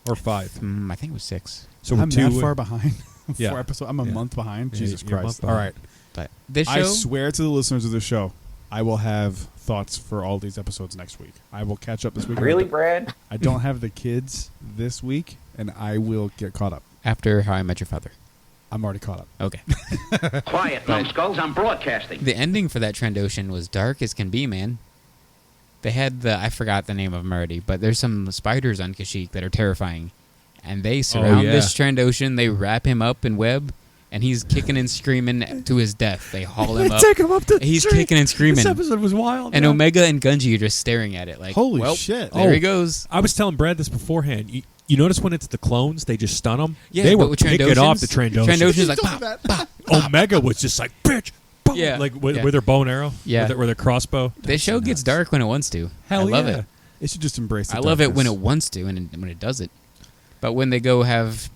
or 5? I think it was 6. So I'm we're two. that far behind. Yeah. 4 episodes. I'm a Yeah. month behind. Yeah, Jesus you're a Christ. month All behind. right. But this show, I swear to the listeners of this show, I will have thoughts for all these episodes next week. I will catch up this week. Really, Brad? I don't have the kids this week, and I will get caught up. after How I Met Your Father. I'm already caught up. Okay. Quiet, numbskulls. I'm broadcasting. The ending for that Trandoshan was dark as can be, man. They had I forgot the name of them already, but there's some spiders on Kashyyyk that are terrifying. And they surround yeah. this Trandoshan, they wrap him up in web, and he's kicking and screaming to his death. They haul him up. Take him up the He's tree. kicking and screaming. This episode was wild. And man. Omega and Gunji are just staring at it like, Holy well, shit. there Oh. he goes. I was telling Brad this beforehand. You notice when it's the clones, they just stun them? Yeah, they but were with picking off the Trandoshans- Trandoshans. Trandoshans like, pop, pop. Omega was just like, bitch, boom, Yeah, like with, yeah. with their bow and arrow, Yeah. with their crossbow. This show gets dark when it wants to. Hell I love yeah. it. It should just embrace the I love it when it darkness. wants to and when it does it. But when they go have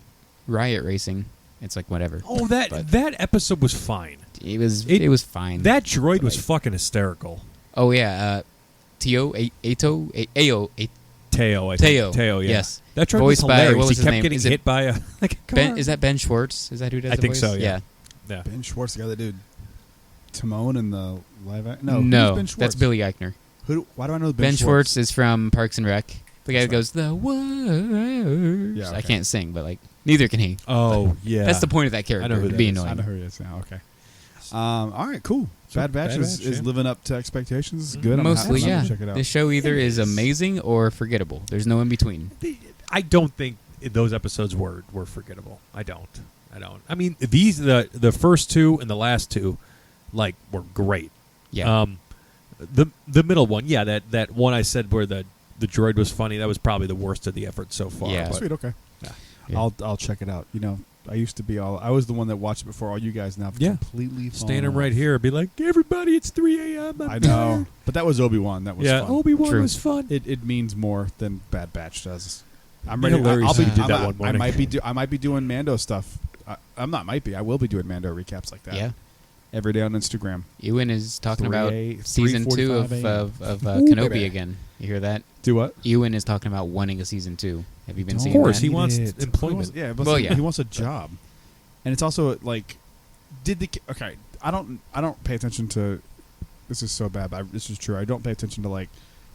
riot racing, it's like whatever. Oh, But- that episode was fine. It was It- was fine. That droid was Like- fucking hysterical. Oh yeah, Teo Ato Ao Teo, I think. Teo. Teo, yeah. Yes. That droid Voiced was by- hilarious. what was He his kept name? getting Is it hit by a car. Ben, is that Ben Schwartz? Is that who does I the think voice? so, yeah. Yeah. Ben Schwartz, the guy that did Timon in the live act. No, No, who's Ben Schwartz? that's Billy Eichner. Why do I know Ben Schwartz is from Parks and Rec. The guy that That's goes the words. Yeah, I okay. can't sing, but like neither can he. Oh, yeah. That's the point of that character. I know who to that be is. I know annoying. who he is now. Okay. All right, cool. So Bad Batch, Bad is, Batch, is yeah. living up to expectations. It's good. I'm Mostly, gonna yeah. check it out. This show either It is is. amazing or forgettable. There's no in between. I don't think those episodes were forgettable. I don't. I mean, the first two and the last two, like, were great. Yeah. The middle one, yeah, that one I said where the droid was funny, that was probably the worst of the effort so far. Yeah. but- Sweet. Okay. Yeah. I'll check it out. You know, I used to be I was the one that watched it before all you guys. Now I've Yeah. completely fallen Standing off. right here, be like, everybody, it's 3 a.m. I know, but that was Obi-Wan. That was Yeah, fun. Obi-Wan True. was fun. It means more than Bad Batch does. I'm It'd ready. be hilarious I'll be, if you did I'm that not- one morning. I might be doing Mando stuff. I'm not. Might be. I will be doing Mando recaps like that. Yeah. Every day on Instagram. Ewan is talking 3 about a- season 2 of 3:45 Kenobi baby. again. You hear that? Do what? Ewan is talking about wanting a season 2. Have you been Don't seeing course, that? he wants need it. employment. He wants, yeah, but Well, yeah. he wants a job, and it's also like, okay? I don't pay attention to. This is so bad. But this is true. I don't pay attention to like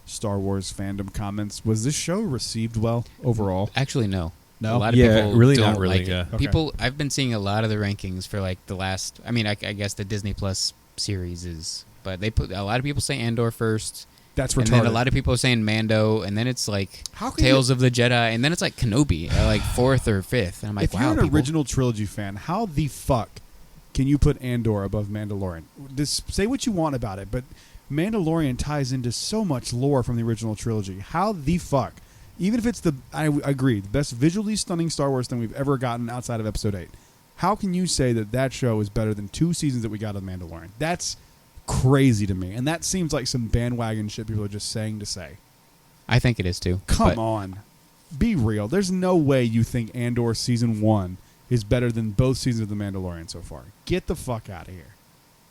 Star Wars fandom comments. Was this show received well overall? Actually, no. No? A lot of Yeah, people really don't not really, like it. yeah. Okay. People, I've been seeing a lot of the rankings for like the last. I mean, I guess the Disney Plus series is, but they put a lot of people say Andor first, That's and retarded. then a lot of people are saying Mando, and then it's like How can Tales of the Jedi, and then it's like Kenobi, like 4th or 5th. And I'm like, if wow, you're an people. original trilogy fan, how the fuck can you put Andor above Mandalorian? Just say what you want about it, but Mandalorian ties into so much lore from the original trilogy. How the fuck? Even if it's I agree, the best visually stunning Star Wars thing we've ever gotten outside of Episode 8. How can you say that show is better than 2 seasons that we got of Mandalorian? That's crazy to me. And that seems like some bandwagon shit people are just saying to say. I think it is too. Come but on. Be real. There's no way you think Andor Season 1 is better than both seasons of The Mandalorian so far. Get the fuck out of here.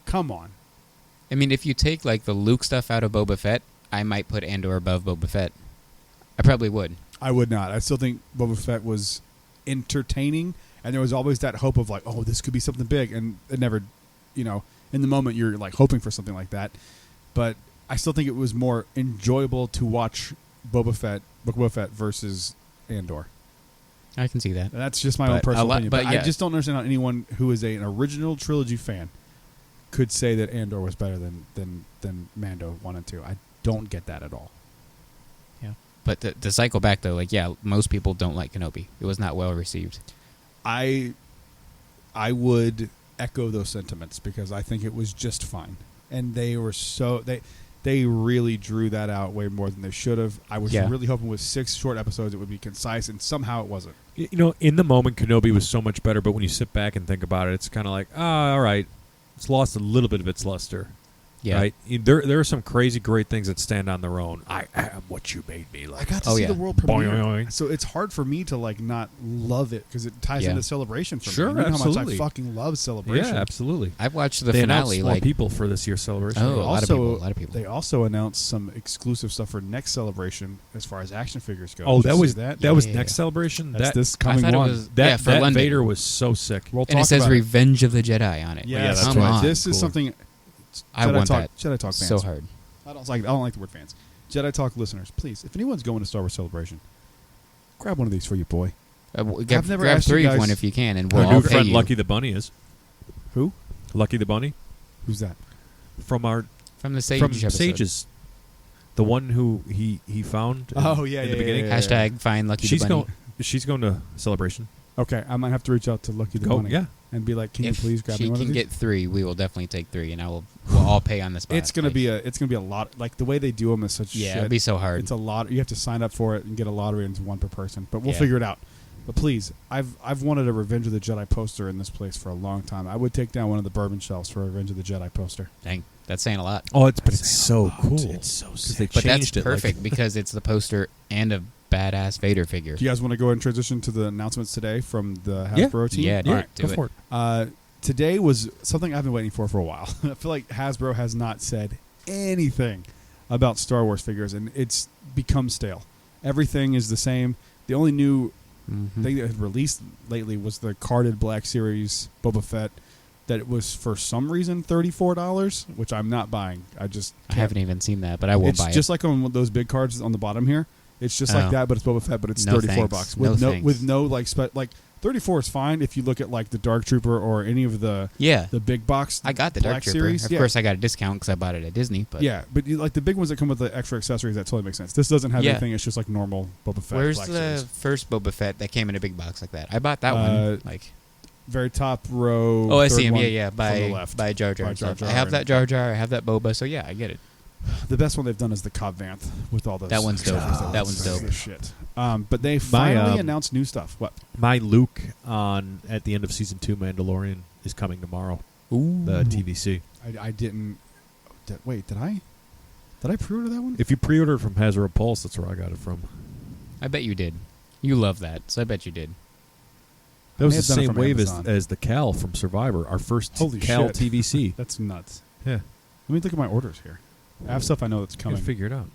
Come on. I mean, if you take like the Luke stuff out of Boba Fett, I might put Andor above Boba Fett. I probably would. I would not. I still think Boba Fett was entertaining, and there was always that hope of like, oh, this could be something big, and it never, in the moment you're like hoping for something like that. But I still think it was more enjoyable to watch Book of Boba Fett versus Andor. I can see that. That's just my But own personal a lot- opinion. but But yeah. I just don't understand how anyone who is an original trilogy fan could say that Andor was better than Mando 1 and 2. I don't get that at all. But to cycle back though, like most people don't like Kenobi. It was not well received. I would echo those sentiments because I think it was just fine, and they were they really drew that out way more than they should have. I was really hoping with 6 short episodes it would be concise, and somehow it wasn't. You know, in the moment, Kenobi was so much better, but when you sit back and think about it, it's kind of like, all right, it's lost a little bit of its luster. Yeah. Right? There are some crazy great things that stand on their own. I am what you made me like. I got to see the world premiere, Boing, boing. so it's hard for me to like not love it because it ties into Celebration for Sure, me. You know how much absolutely. I fucking love Celebration. Yeah, absolutely. I've watched the They finale. announced more Like people for this year's celebration. Oh, a lot of people. They also announced some exclusive stuff for next Celebration as far as action figures go. Oh, Did that you was see that. that was Yeah. next celebration. That's that this I coming thought it one. was that for that London. Vader was so sick. We'll and it talk says about it. Revenge of the Jedi on it. Yes, Come right. on. This is Cool. something. I Jedi want Talk, that Jedi Talk fans. so hard. I don't like the word fans. Jedi Talk listeners, please, if anyone's going to Star Wars Celebration, grab one of these for you, boy. Grab never asked you 3 of guys- one if you can, and Our we'll new all pay friend you. Lucky the Bunny is Who? Lucky the Bunny Who's that? from our From the Sage from episode. Sages, the one who he found. Oh, yeah, in yeah, the beginning. yeah, yeah. Hashtag find Lucky She's the Bunny. going. She's going to celebration. Okay, I might have to reach out to Lucky the Go, Bunny yeah. and be like, "Can If you please grab she me one can of these?" get 3, we will definitely take 3, and we'll all pay on the spot. It's gonna be a lot. Like the way they do them is such shit. it'd be so hard. It's a lot. You have to sign up for it and get a lottery, and it's one per person. But we'll Yeah. figure it out. But please, I've wanted a Revenge of the Jedi poster in this place for a long time. I would take down one of the bourbon shelves for a Revenge of the Jedi poster. Dang, that's saying a lot. Oh, it's so cool. It's so 'Cause sick. they But that's changed it. perfect because it's the poster and a badass Vader figure. Do you guys want to go ahead and transition to the announcements today from the Yeah. Hasbro team? Yeah, All dude. right. Do go it. for it. Today was something I've been waiting for a while. I feel like Hasbro has not said anything about Star Wars figures, and it's become stale. Everything is the same. The only new Mhm. thing that had released lately was the carded Black Series Boba Fett. That it was for some reason $34, which I'm not buying. I I haven't even seen that, but I will It's buy just it. like on those big cards on the bottom here. It's just like Oh. that, but it's Boba Fett, but it's No 34 thanks. bucks No with thanks. with no like 34 is fine if you look at like the Dark Trooper or any of the Yeah, big box. I got the Black Dark Trooper. Series. Of Yeah. course, I got a discount because I bought it at Disney. But Yeah, but like the big ones that come with the extra accessories, that totally makes sense. This doesn't have Yeah. anything. It's just like normal Boba Fett. where's Black the Series. first Boba Fett that came in a big box like that? I bought that Uh, one. Like, Very top row. oh, I third see him. one Yeah, from by the left. by Jar Jar. By Jar and stuff. Jar I have and- that Jar Jar. I have that Boba. So yeah, I get it. The best one they've done is the Cobb Vanth with all those. That one's dope. accessories. That one's That's dope. the shit. But they finally announced new stuff. What? My Luke at the end of season 2 Mandalorian is coming tomorrow. Ooh, The TVC. I didn't. Wait, did I? Did I pre-order that one? If you pre-order from Hasbro Pulse, that's where I got it from. I bet you did. You love that, so I bet you did. That was may the have done it same from wave Amazon. as the Cal from Survivor, our first Holy Cal shit. TVC. That's nuts. Yeah, Let me look at my orders here. I have stuff I know that's you coming. can figure it out.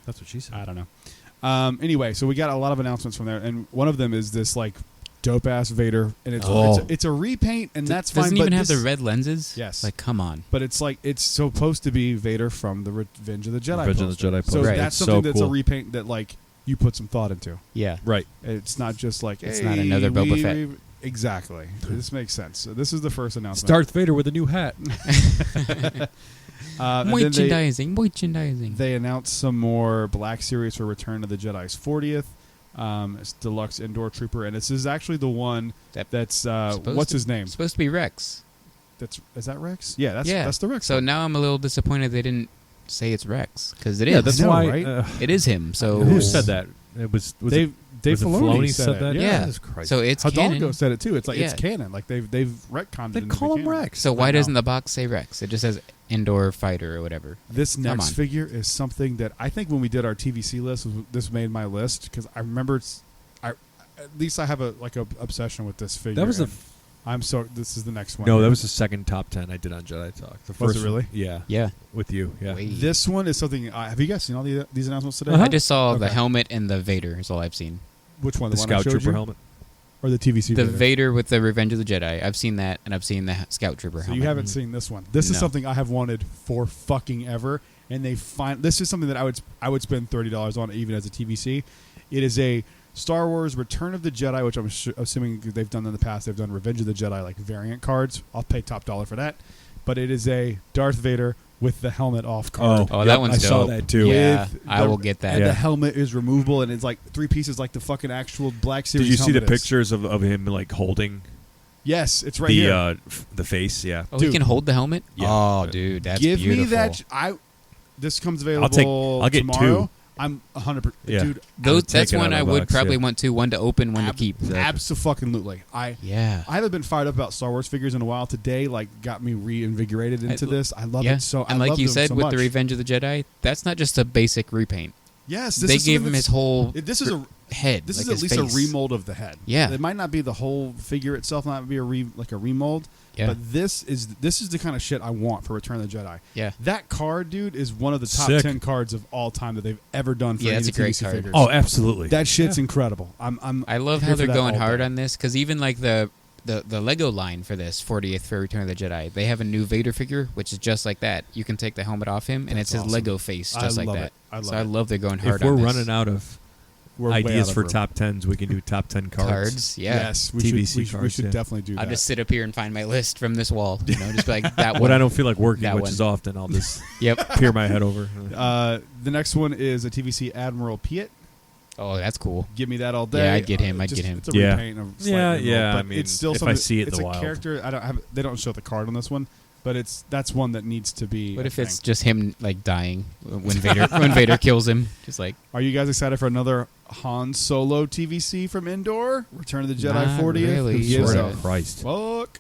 That's what she said. I don't know. Anyway, so we got a lot of announcements from there, and one of them is this like dope ass Vader, and it's a repaint, and that's fine. Doesn't but even have this- the red lenses. Yes. Like, come on. But it's like it's supposed to be Vader from the Revenge of the Jedi. Revenge of the poster. Jedi So poster. Right. that's It's something so that's a cool. repaint that like you put some thought into. Yeah. Right. It's not just like It's hey, not another Boba Fett. Exactly. This makes sense. So this is the first It's announcement. Darth Vader with a new hat. And then Merchandising. they announced some more Black Series for Return of the Jedi's 40th. It's Deluxe Indoor Trooper, and this is actually the one that's Supposed what's to- his name? Supposed to be Rex. Is that Rex? Yeah, that's the Rex. So one. now I'm a little disappointed they didn't say it's Rex because it Yeah, is. that's I know, why. right? It is him. So Who said that? It was Dave was it Filoni said that. Yeah. Jesus Christ. So it's Hidalgo canon. said it too. It's like it's Yeah. canon. Like they've retconned they it. into call the him canon. Rex. So why I know. doesn't the box say Rex? It just says indoor fighter or whatever. This next on. figure is something that I think when we did our TVC list, this made my list because I remember at least I have a obsession with this figure. That was and this is the next one. No, that was the second top 10 I did on Jedi Talk. The Was first it really? one- yeah. Yeah. With you. Yeah. Wait. This one is something. Have you guys seen all these announcements today? Uh-huh. I just saw the Okay. helmet and the Vader is all I've seen. Which one? The one I Scout showed Trooper you? helmet. or the TVC? The Vader? Vader with the Revenge of the Jedi. I've seen that, and I've seen the Scout Trooper So helmet. you haven't seen this one. This is No. something I have wanted for fucking ever, and this is something that I would spend $30 on even as a TVC. It is a Star Wars Return of the Jedi, which I'm assuming they've done in the past. They've done Revenge of the Jedi like variant cards. I'll pay top dollar for that. but it is a Darth Vader with the helmet off card. Oh, that one's I saw dope. that too. Yeah, With I will get that. And Yeah. the helmet is removable, and it's like 3 pieces, like the fucking actual Black Series. Did you see the helmet is. pictures of him like holding Yes, it's right the here. the face? Yeah. Oh, he Dude. can hold the helmet? Yeah. Oh, dude, that's Give beautiful. me that. This comes available I'll get tomorrow. two. I'm 100%. Yeah. Dude, would That's take it one out I of the would box, probably yeah. want to. One to open, one to keep. Abso-fucking-lutely. Yeah. I haven't been fired up about Star Wars figures in a while. Today, like, got me reinvigorated into this. I love yeah. it so. And I like love you them said so with much. the Revenge of the Jedi, that's not just a basic repaint. Yes, They gave him his whole This is a head. This like is at his least face. a remold of the head. Yeah. It might not be the whole figure itself, not be a remold. Yeah. But this is the kind of shit I want for Return of the Jedi. Yeah. That card, dude, is one of the top Sick. 10 cards of all time that they've ever done for Yeah, any it's of a the great TVC card. figures. Oh, absolutely. That shit's incredible. I love here how for they're that going all hard day. on this because even like the Lego line for this 40th for Return of the Jedi, they have a new Vader figure which is just like that. You can take the helmet off him and That's it's his awesome. Lego face I just like love that. it. I love so I it. love they're going hard if we're on this. running out of We're way ideas out of for room. top 10s, we can do top 10 cards. Yeah. Yes, we TVC should. We cards, should yeah. definitely do I'll that. just sit up here and find my list from this wall. You know, just be like that one. When I don't feel like working, That which one. is often, I'll just Yep. peer my head over. The next one is a TVC Admiral Piet. Oh, that's cool. Give me that all day. Yeah, I'd get him. I'd Just- get him. It's a Yeah. repaint of slight Yeah, remold, yeah, But I mean, it's still if I something. see it in it's the a wild. character. I don't have. They don't show the card on this one, but that's one that needs to be. What a if it's thing. just him like dying when Vader kills him? Just like Are you guys excited for another Han Solo TVC from Indoor? Return of the Jedi Not 40th. really, Who gives sort a of. Christ. fuck?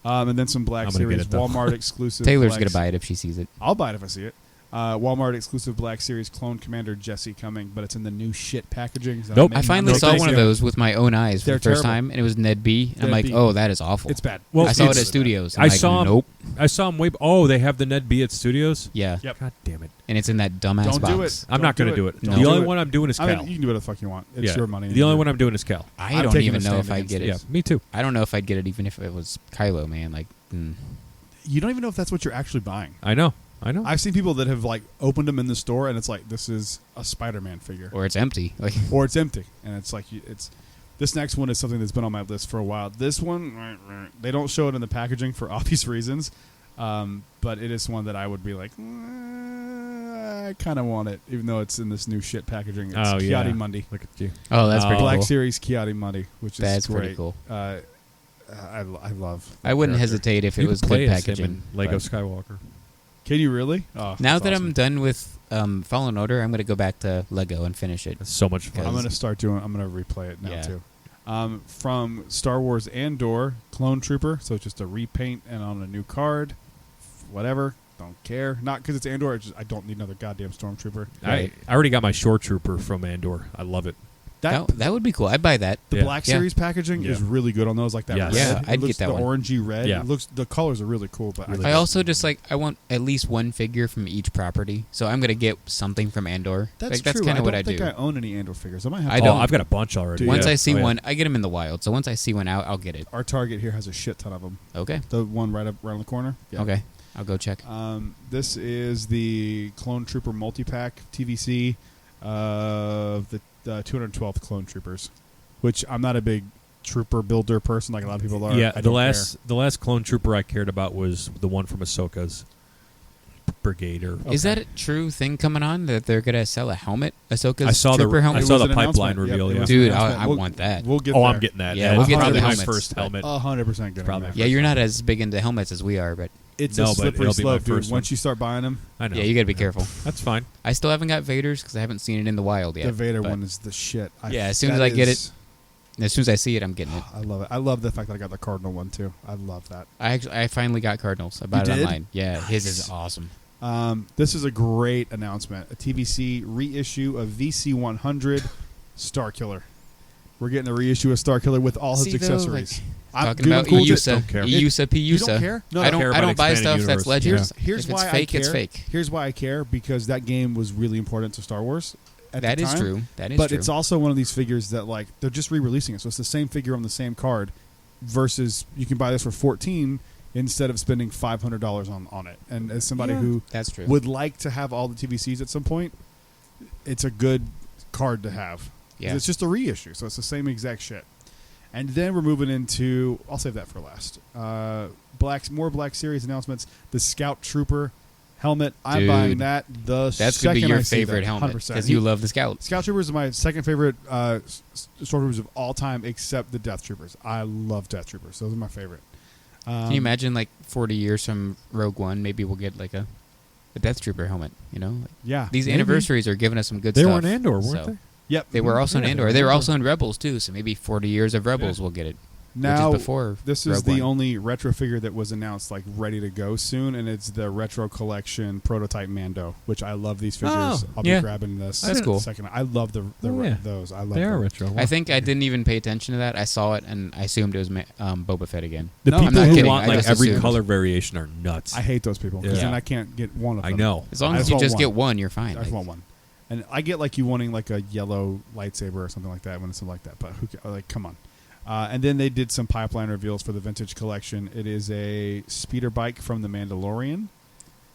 And then some Black I'm gonna get Series it, though. Walmart exclusive. Taylor's Black gonna buy it if she sees it. I'll buy it if I see it. Walmart exclusive Black Series Clone Commander Jesse coming, but it's in the new shit packaging. So Nope. I finally No, saw thank one of you. those with my own eyes for They're the first terrible. time, and it was Ned B. And I'm Ned like, B. oh, that is awful. It's bad. Well, I saw it it's- at studios. I I'm like, saw him. Nope. I saw him way. Oh, they have the Ned B at Studios. Yeah. Yep. God damn it! And it's in that dumbass Don't box. do it. I'm not going to do it. Don't The do only it. one I'm doing is I Cal. mean, you can do whatever the fuck you want. It's Yeah. your money. The only one I'm doing is Cal. I I'm don't taking even a know stand if I'd against get it. Yeah, it. me too. I don't know if I'd get it even if it was Kylo, man. Like, You don't even know if that's what you're actually buying. I know. I've seen people that have like opened them in the store and it's like this is a Spider-Man figure, or it's empty. Like, or it's empty, and it's like it's. This next one is something that's been on my list for a while. This one, they don't show it in the packaging for obvious reasons, but it is one that I would be like, I kind of want it, even though it's in this new shit packaging. It's Oh, yeah. Kiadi Mundi, Look at you. oh, that's pretty Black cool. Series Kiadi Mundi, which is That's great. pretty cool. I love. I wouldn't character. hesitate if it You was can play good as him packaging. in Lego but Skywalker. Can you really? Oh, now that's that awesome. I'm done with Fallen Order, I'm gonna go back to Lego and finish it. That's so much fun. I'm gonna start doing. I'm gonna replay it now Yeah. too. From Star Wars Andor, Clone Trooper. So it's just a repaint and on a new card. Whatever. Don't care. Not because it's Andor. I don't need another goddamn Stormtrooper. I already got my Shore Trooper from Andor. I love it. That would be cool. I'd buy that. the Yeah. Black Yeah. Series packaging is Yeah. really good on those. Like that. Yes. red. Yeah, It I'd looks get that the one. orangey red. Yeah. It looks. The colors are really cool. But Really I cool. also just like I want at least one figure from each property, so I'm gonna get something from Andor. that's That's true. kind I of what don't I think do. I own any Andor figures. I might have. I to. don't. Oh, I've got a bunch already. Dude, Once yeah. I see Oh, yeah. one, I get them in the wild. So once I see one out, I'll get it. Our Target here has a shit ton of them. Okay. The one right around the corner. Yeah. Okay. I'll go check. This is the Clone Trooper multi-pack TVC of the 212th Clone Troopers, which I'm not a big trooper builder person like a lot of people are. Yeah, I the don't last Clone Trooper I cared about was the one from Ahsoka's brigade. Or Is that a true thing coming on that they're gonna sell a helmet? Ahsoka's I saw the- trooper helmet. I saw It was the an pipeline announcement. reveal, Yep, it yeah. was an Dude, announcement. I We'll- want that. We'll get Oh, there. I'm getting that. Yeah, That's we'll get to probably the my helmets, first but- helmet. 100% getting Probably there. Yeah, you're not as big into helmets as we are, but It's No, a but slippery it'll be my slope, dude. first Once one. you start buying them, I know. yeah, you gotta be careful. That's fine. I still haven't got Vader's because I haven't seen it in the wild yet. the Vader but one is the shit. Yeah, as soon as I get it, as soon as I see it, I'm getting it. I love it. I love the fact that I got the Cardinal one too. I love that. I finally got Cardinals. I bought You it did? online. Yeah, his is awesome. This is a great announcement. A TVC reissue of VC 100 Star Killer. We're getting a reissue of Star Killer with all his See, though, accessories. Talking dude, about I'm cool with it. EUSA, Don't care. EUSA, PUSA. You don't care? No, I don't care don't about buy expanded stuff that's universe. legends. Here's if it's why fake, I care. it's fake. Here's why I care, because that game was really important to Star Wars. At That the is time. true. That is But true. it's also one of these figures that like they're just re-releasing it, so it's the same figure on the same card. Versus you can buy this for $14 instead of spending $500 on it. And as somebody who That's true. would like to have all the TVCs at some point, it's a good card to have. 'Cause Yeah. It's just a reissue, so it's the same exact shit. And then we're moving into, I'll save that for last. More Black Series announcements. The Scout Trooper helmet. I'm Dude, buying that. That's gonna be your favorite helmet because you love the Scout. Scout Troopers are my second favorite stormtroopers of all time, except the Death Troopers. I love Death Troopers. Those are my favorite. Can you imagine, like 40 years from Rogue One, maybe we'll get like a Death Trooper helmet? You know, Yeah. these maybe. anniversaries are giving us some good They stuff. were in Andor, weren't so- they? Yep. They were also in Yeah, Andor. They were also in Rebels too. So maybe 40 years of Rebels will get it. Now, which is before this is Rogue the One. only retro figure that was announced, like ready to go soon, and it's the Retro Collection prototype Mando, which I love these figures. Oh, I'll yeah. be grabbing this. That's cool. Second, I love Oh, yeah. those. I love They are them. retro. I think I didn't even pay attention to that. I saw it and I assumed it was Boba Fett again. The No, I'm people not who kidding. want I like just every assumed. color variation are nuts. I hate those people because Yeah. then I can't get one of them. I know. As long I as just you want just one. get one, you're fine. I just Like, want one. And I get like you wanting like a yellow lightsaber or something like that when it's something like that. But like, come on. And then they did some pipeline reveals for the vintage collection. It is a speeder bike from the Mandalorian.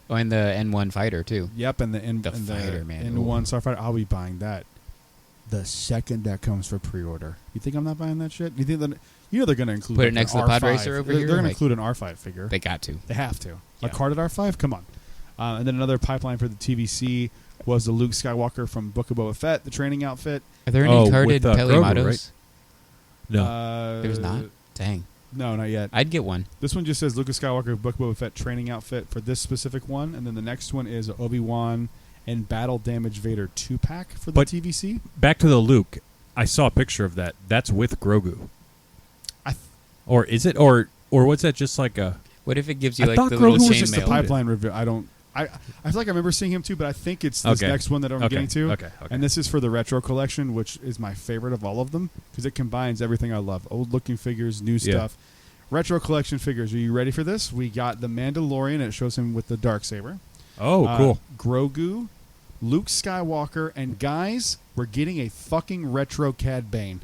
oh, and the N1 fighter too. Yep, and The fighter, man. N1 Starfighter. I'll be buying that the second that comes for pre-order. You think I'm not buying that shit? You think that they're going to include Put it like next an to the Pod R5. Racer over They're here? going to Like- include an R5 figure. They got to. They have to. A Yeah. carded R5? Come on. And then another pipeline for the TVC was the Luke Skywalker from Book of Boba Fett, the training outfit. Are there any Oh, carded with, Peli Grogu, Matos? right? No. There's not. Dang, No, not yet. I'd get one. This one just says Luke Skywalker Book of Boba Fett training outfit for this specific one, and then the next one is Obi-Wan and Battle Damage Vader 2-pack for the But- TVC. Back to the Luke. I saw a picture of that. That's with Grogu. Or is it? Or what's that? Just like a. What if it gives you I like thought the Grogu little was It's chain just a mail? pipeline review. I feel like I remember seeing him too, but I think it's this Okay. next one that I'm Okay. getting to. Okay. And this is for the retro collection, which is my favorite of all of them because it combines everything I love: old-looking figures, new Yeah. stuff. Retro collection figures. Are you ready for this? We got the Mandalorian. It shows him with the Darksaber. Oh, cool. Grogu, Luke Skywalker, and guys, we're getting a fucking retro Cad Bane.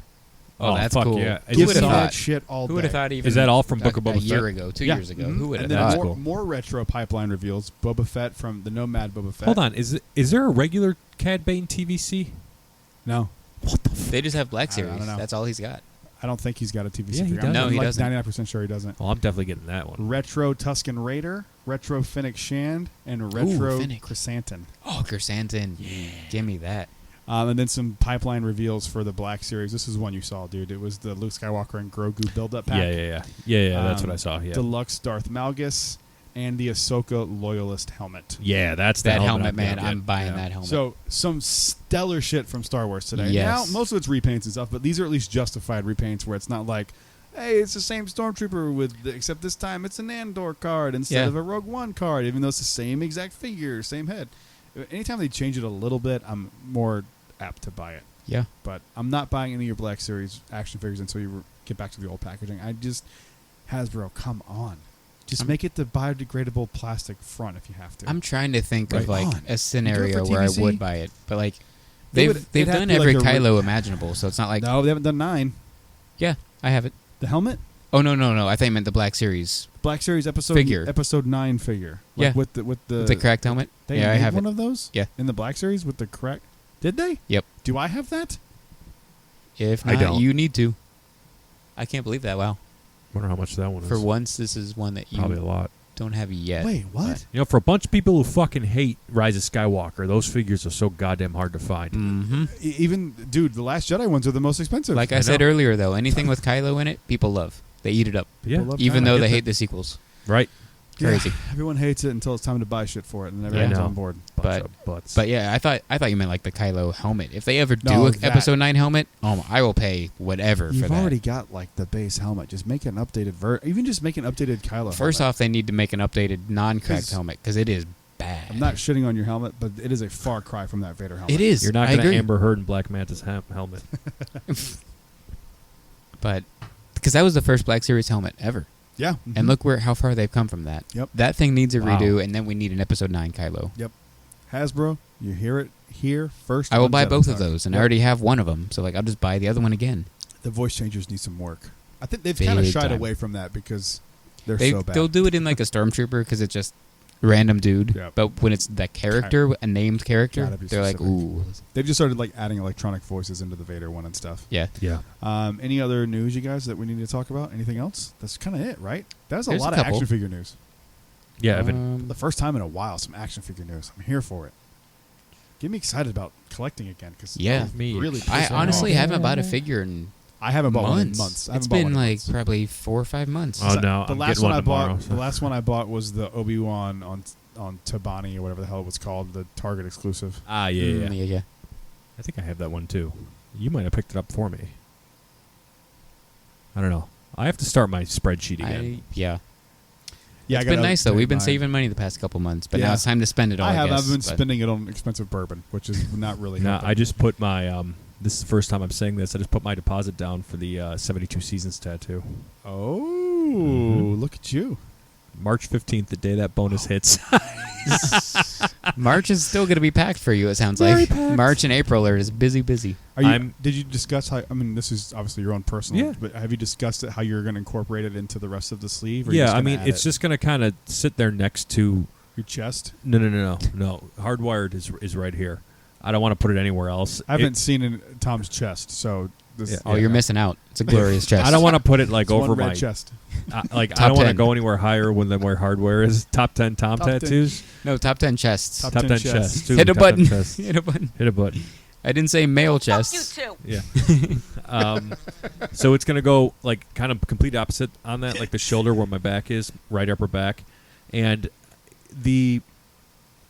Oh, that's fuck cool. yeah. Who Give would me have that thought? shit all Who would have day. thought even? Is that all from Book of a Boba year Fett? ago, 2 Yeah. years ago? Mhm. Who would have And then thought? That's cool. more retro pipeline reveals. Boba Fett from the Nomad Boba Fett. Hold on. Is there a regular Cad Bane TVC? No, They just have Black I Series. don't know. That's all he's got. I don't think he's got a TVC Yeah, he figure. does. No, I'm he like doesn't. 99% sure he doesn't. Well, I'm definitely getting that one. Retro Tusken Raider, Retro Fennec Shand, and Retro Fennec. Chrysanthemum. Oh, Chrysanthemum. Give me that. And then some pipeline reveals for the Black Series. This is one you saw, dude. It was the Luke Skywalker and Grogu build-up pack. Yeah. That's what I saw. Yeah. Deluxe Darth Malgus and the Ahsoka Loyalist helmet. Yeah, that's the That helmet, I'm man. gonna I'm get. buying Yeah. that helmet. So some stellar shit from Star Wars today. Yes. Now most of it's repaints and stuff, but these are at least justified repaints where it's not like, hey, it's the same Stormtrooper except this time it's an Andor card instead Yeah. of a Rogue One card, even though it's the same exact figure, same head. Anytime they change it a little bit, I'm more apt to buy it. yeah. But I'm not buying any of your Black Series action figures until you get back to the old packaging. Hasbro, come on. Just make it the biodegradable plastic front if you have to. I'm trying to think Right of like on. a scenario for where I TVC? would buy it, but like It would- they've it'd have done to be every like a Kylo imaginable, so it's not like no, they haven't done 9. yeah, I have it. The helmet? Oh no, I thought you meant the Black Series Black Series episode Figure. episode 9 figure. Yeah. Like with the with the cracked helmet. They Yeah, I made have one it. of those? Yeah. In the Black Series with the crack. Did they? Yep. Do I have that? If I not, don't. you need to. I can't believe that. Wow. Wonder how much that one is. For once, this is one that you Probably a lot. don't have yet. Wait, what? but- You know, for a bunch of people who fucking hate Rise of Skywalker, those figures are so goddamn hard to find. Mhm. Even dude, the Last Jedi ones are the most expensive. Like I, I said know. earlier, though, anything with Kylo in it, people love. They eat it up, Yeah, People love even Kylo. though I they get hate that. the sequels. right. Crazy. Everyone hates it until it's time to buy shit for it, and I everyone's know. on board. Bunch But- of butts. But yeah, I thought you meant like the Kylo helmet. If they ever do No, a that. Episode 9 helmet, I will pay whatever You've for that. already got like the base helmet. Just make an updated even just make an updated Kylo. First helmet. off, they need to make an updated non-cracked 'Cause- helmet because it is bad. I'm not shitting on your helmet, but it is a far cry from that Vader helmet. It is. You're not I going to agree. Amber Heard and Black Mantis helmet. But because that was the first Black Series helmet ever, Yeah. and look how far they've come from that. Yep. That thing needs a Wow. redo, and then we need an Episode 9 Kylo. Hasbro, you hear it here first. I will on buy both of Avatar. those, and I Yep. already have one of them. So like, I'll just buy the other one again. The voice changers need some work. I think they've kind of Big shied time. away from that because they're They so bad. they'll do it in like a Stormtrooper because it just random dude. Yep. But when it's that character, a named character, Gotta be they're like, specific. ooh, They've just started like adding electronic voices into the Vader one and stuff. yeah. Yeah. Any other news, you guys, that we need to talk about? Anything else? That's kind of it, right? That's a There's lot a of couple. action figure news. Yeah, Evan. The first time in a while, some action figure news. I'm here for it. Get me excited about collecting again because Yeah. Me. really. I pissed me honestly off. haven't bought a figure in I haven't bought one in months. months. I It's haven't bought one been in like months. probably 4 or 5 months. Oh, no. The I'm last getting one one I bought. tomorrow, The so. last one I bought was the Obi-Wan on Tabani or whatever the hell it was called, the Target exclusive. Ah, yeah. Yeah. I think I have that one too. You might have picked it up for me. I don't know. I have to start my spreadsheet again. Yeah. Yeah, It's I been gotta nice though. update We've been mine. saving money the past couple months, but Yeah. now it's time to spend it all. I have. guess, I've been but- spending it on expensive bourbon, which is not really. No, helping. I just put my. This is the first time I'm saying this. I just put my deposit down for the 72 Seasons tattoo. Oh, look at you! March 15th, the day that bonus hits. March is still going to be packed for you. It sounds Very like packed. March and April are just busy. Are you, I'm- did you discuss how? I mean, this is obviously your own personal. Yeah. But have you discussed it, how you're going to incorporate it into the rest of the sleeve? Or are you Yeah, just I gonna mean, add it's it? just going to kind of sit there next to. your chest. No. Hardwired is right here. I don't want to put it anywhere else. I haven't seen in Tom's chest, so this. Yeah. Oh, you're missing out. It's a glorious chest. I don't want to put it like It's over one red my chest. like. I Top don't want to 10. go anywhere higher than where hardware is. Top 10 Tom Top 10. tattoos. No, top 10 chests. Top Top 10 10 chests. chests. too. Hit a Top 10 button. chests. Hit a button. Hit a button. I didn't say male Fuck you chests. too. Yeah. So it's gonna go like kind of complete opposite on that, like the shoulder where my back is, right upper back, and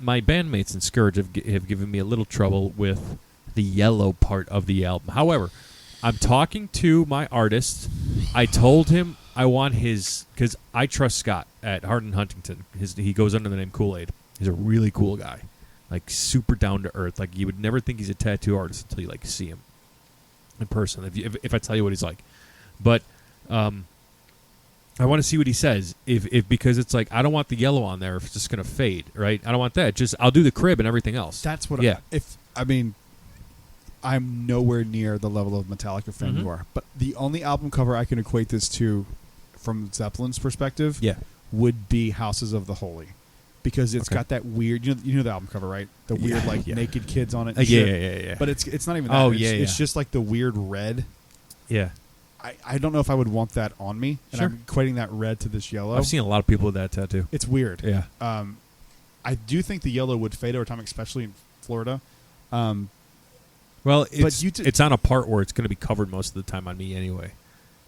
my bandmates in Scourge have given me a little trouble with the yellow part of the album. However, I'm talking to my artist. I told him I want his because I trust Scott at Hardin Huntington. He goes under the name Kool-Aid. He's a really cool guy, like super down to earth. Like you would never think he's a tattoo artist until you like see him in person. If I tell you what he's like, but I want to see what he says. If because it's like I don't want the yellow on there. If it's just gonna fade, right? I don't want that. Just I'll do the crib and everything else. That's what. Yeah. I'm nowhere near the level of Metallica fan Mhm. you are, but the only album cover I can equate this to, from Zeppelin's perspective, Yeah. would be Houses of the Holy, because it's Okay. got that weird. You know the album cover, right? The weird like yeah. naked kids on it. Yeah, and yeah, shit. yeah. But it's not even that. Oh, it's, yeah, It's yeah. just like the weird red. yeah. I don't know if I would want that on me, and Sure. I'm equating that red to this yellow. I've seen a lot of people with that tattoo. It's weird. Yeah. I do think the yellow would fade over time, especially in Florida. Well, But you it's on a part where it's going to be covered most of the time on me anyway.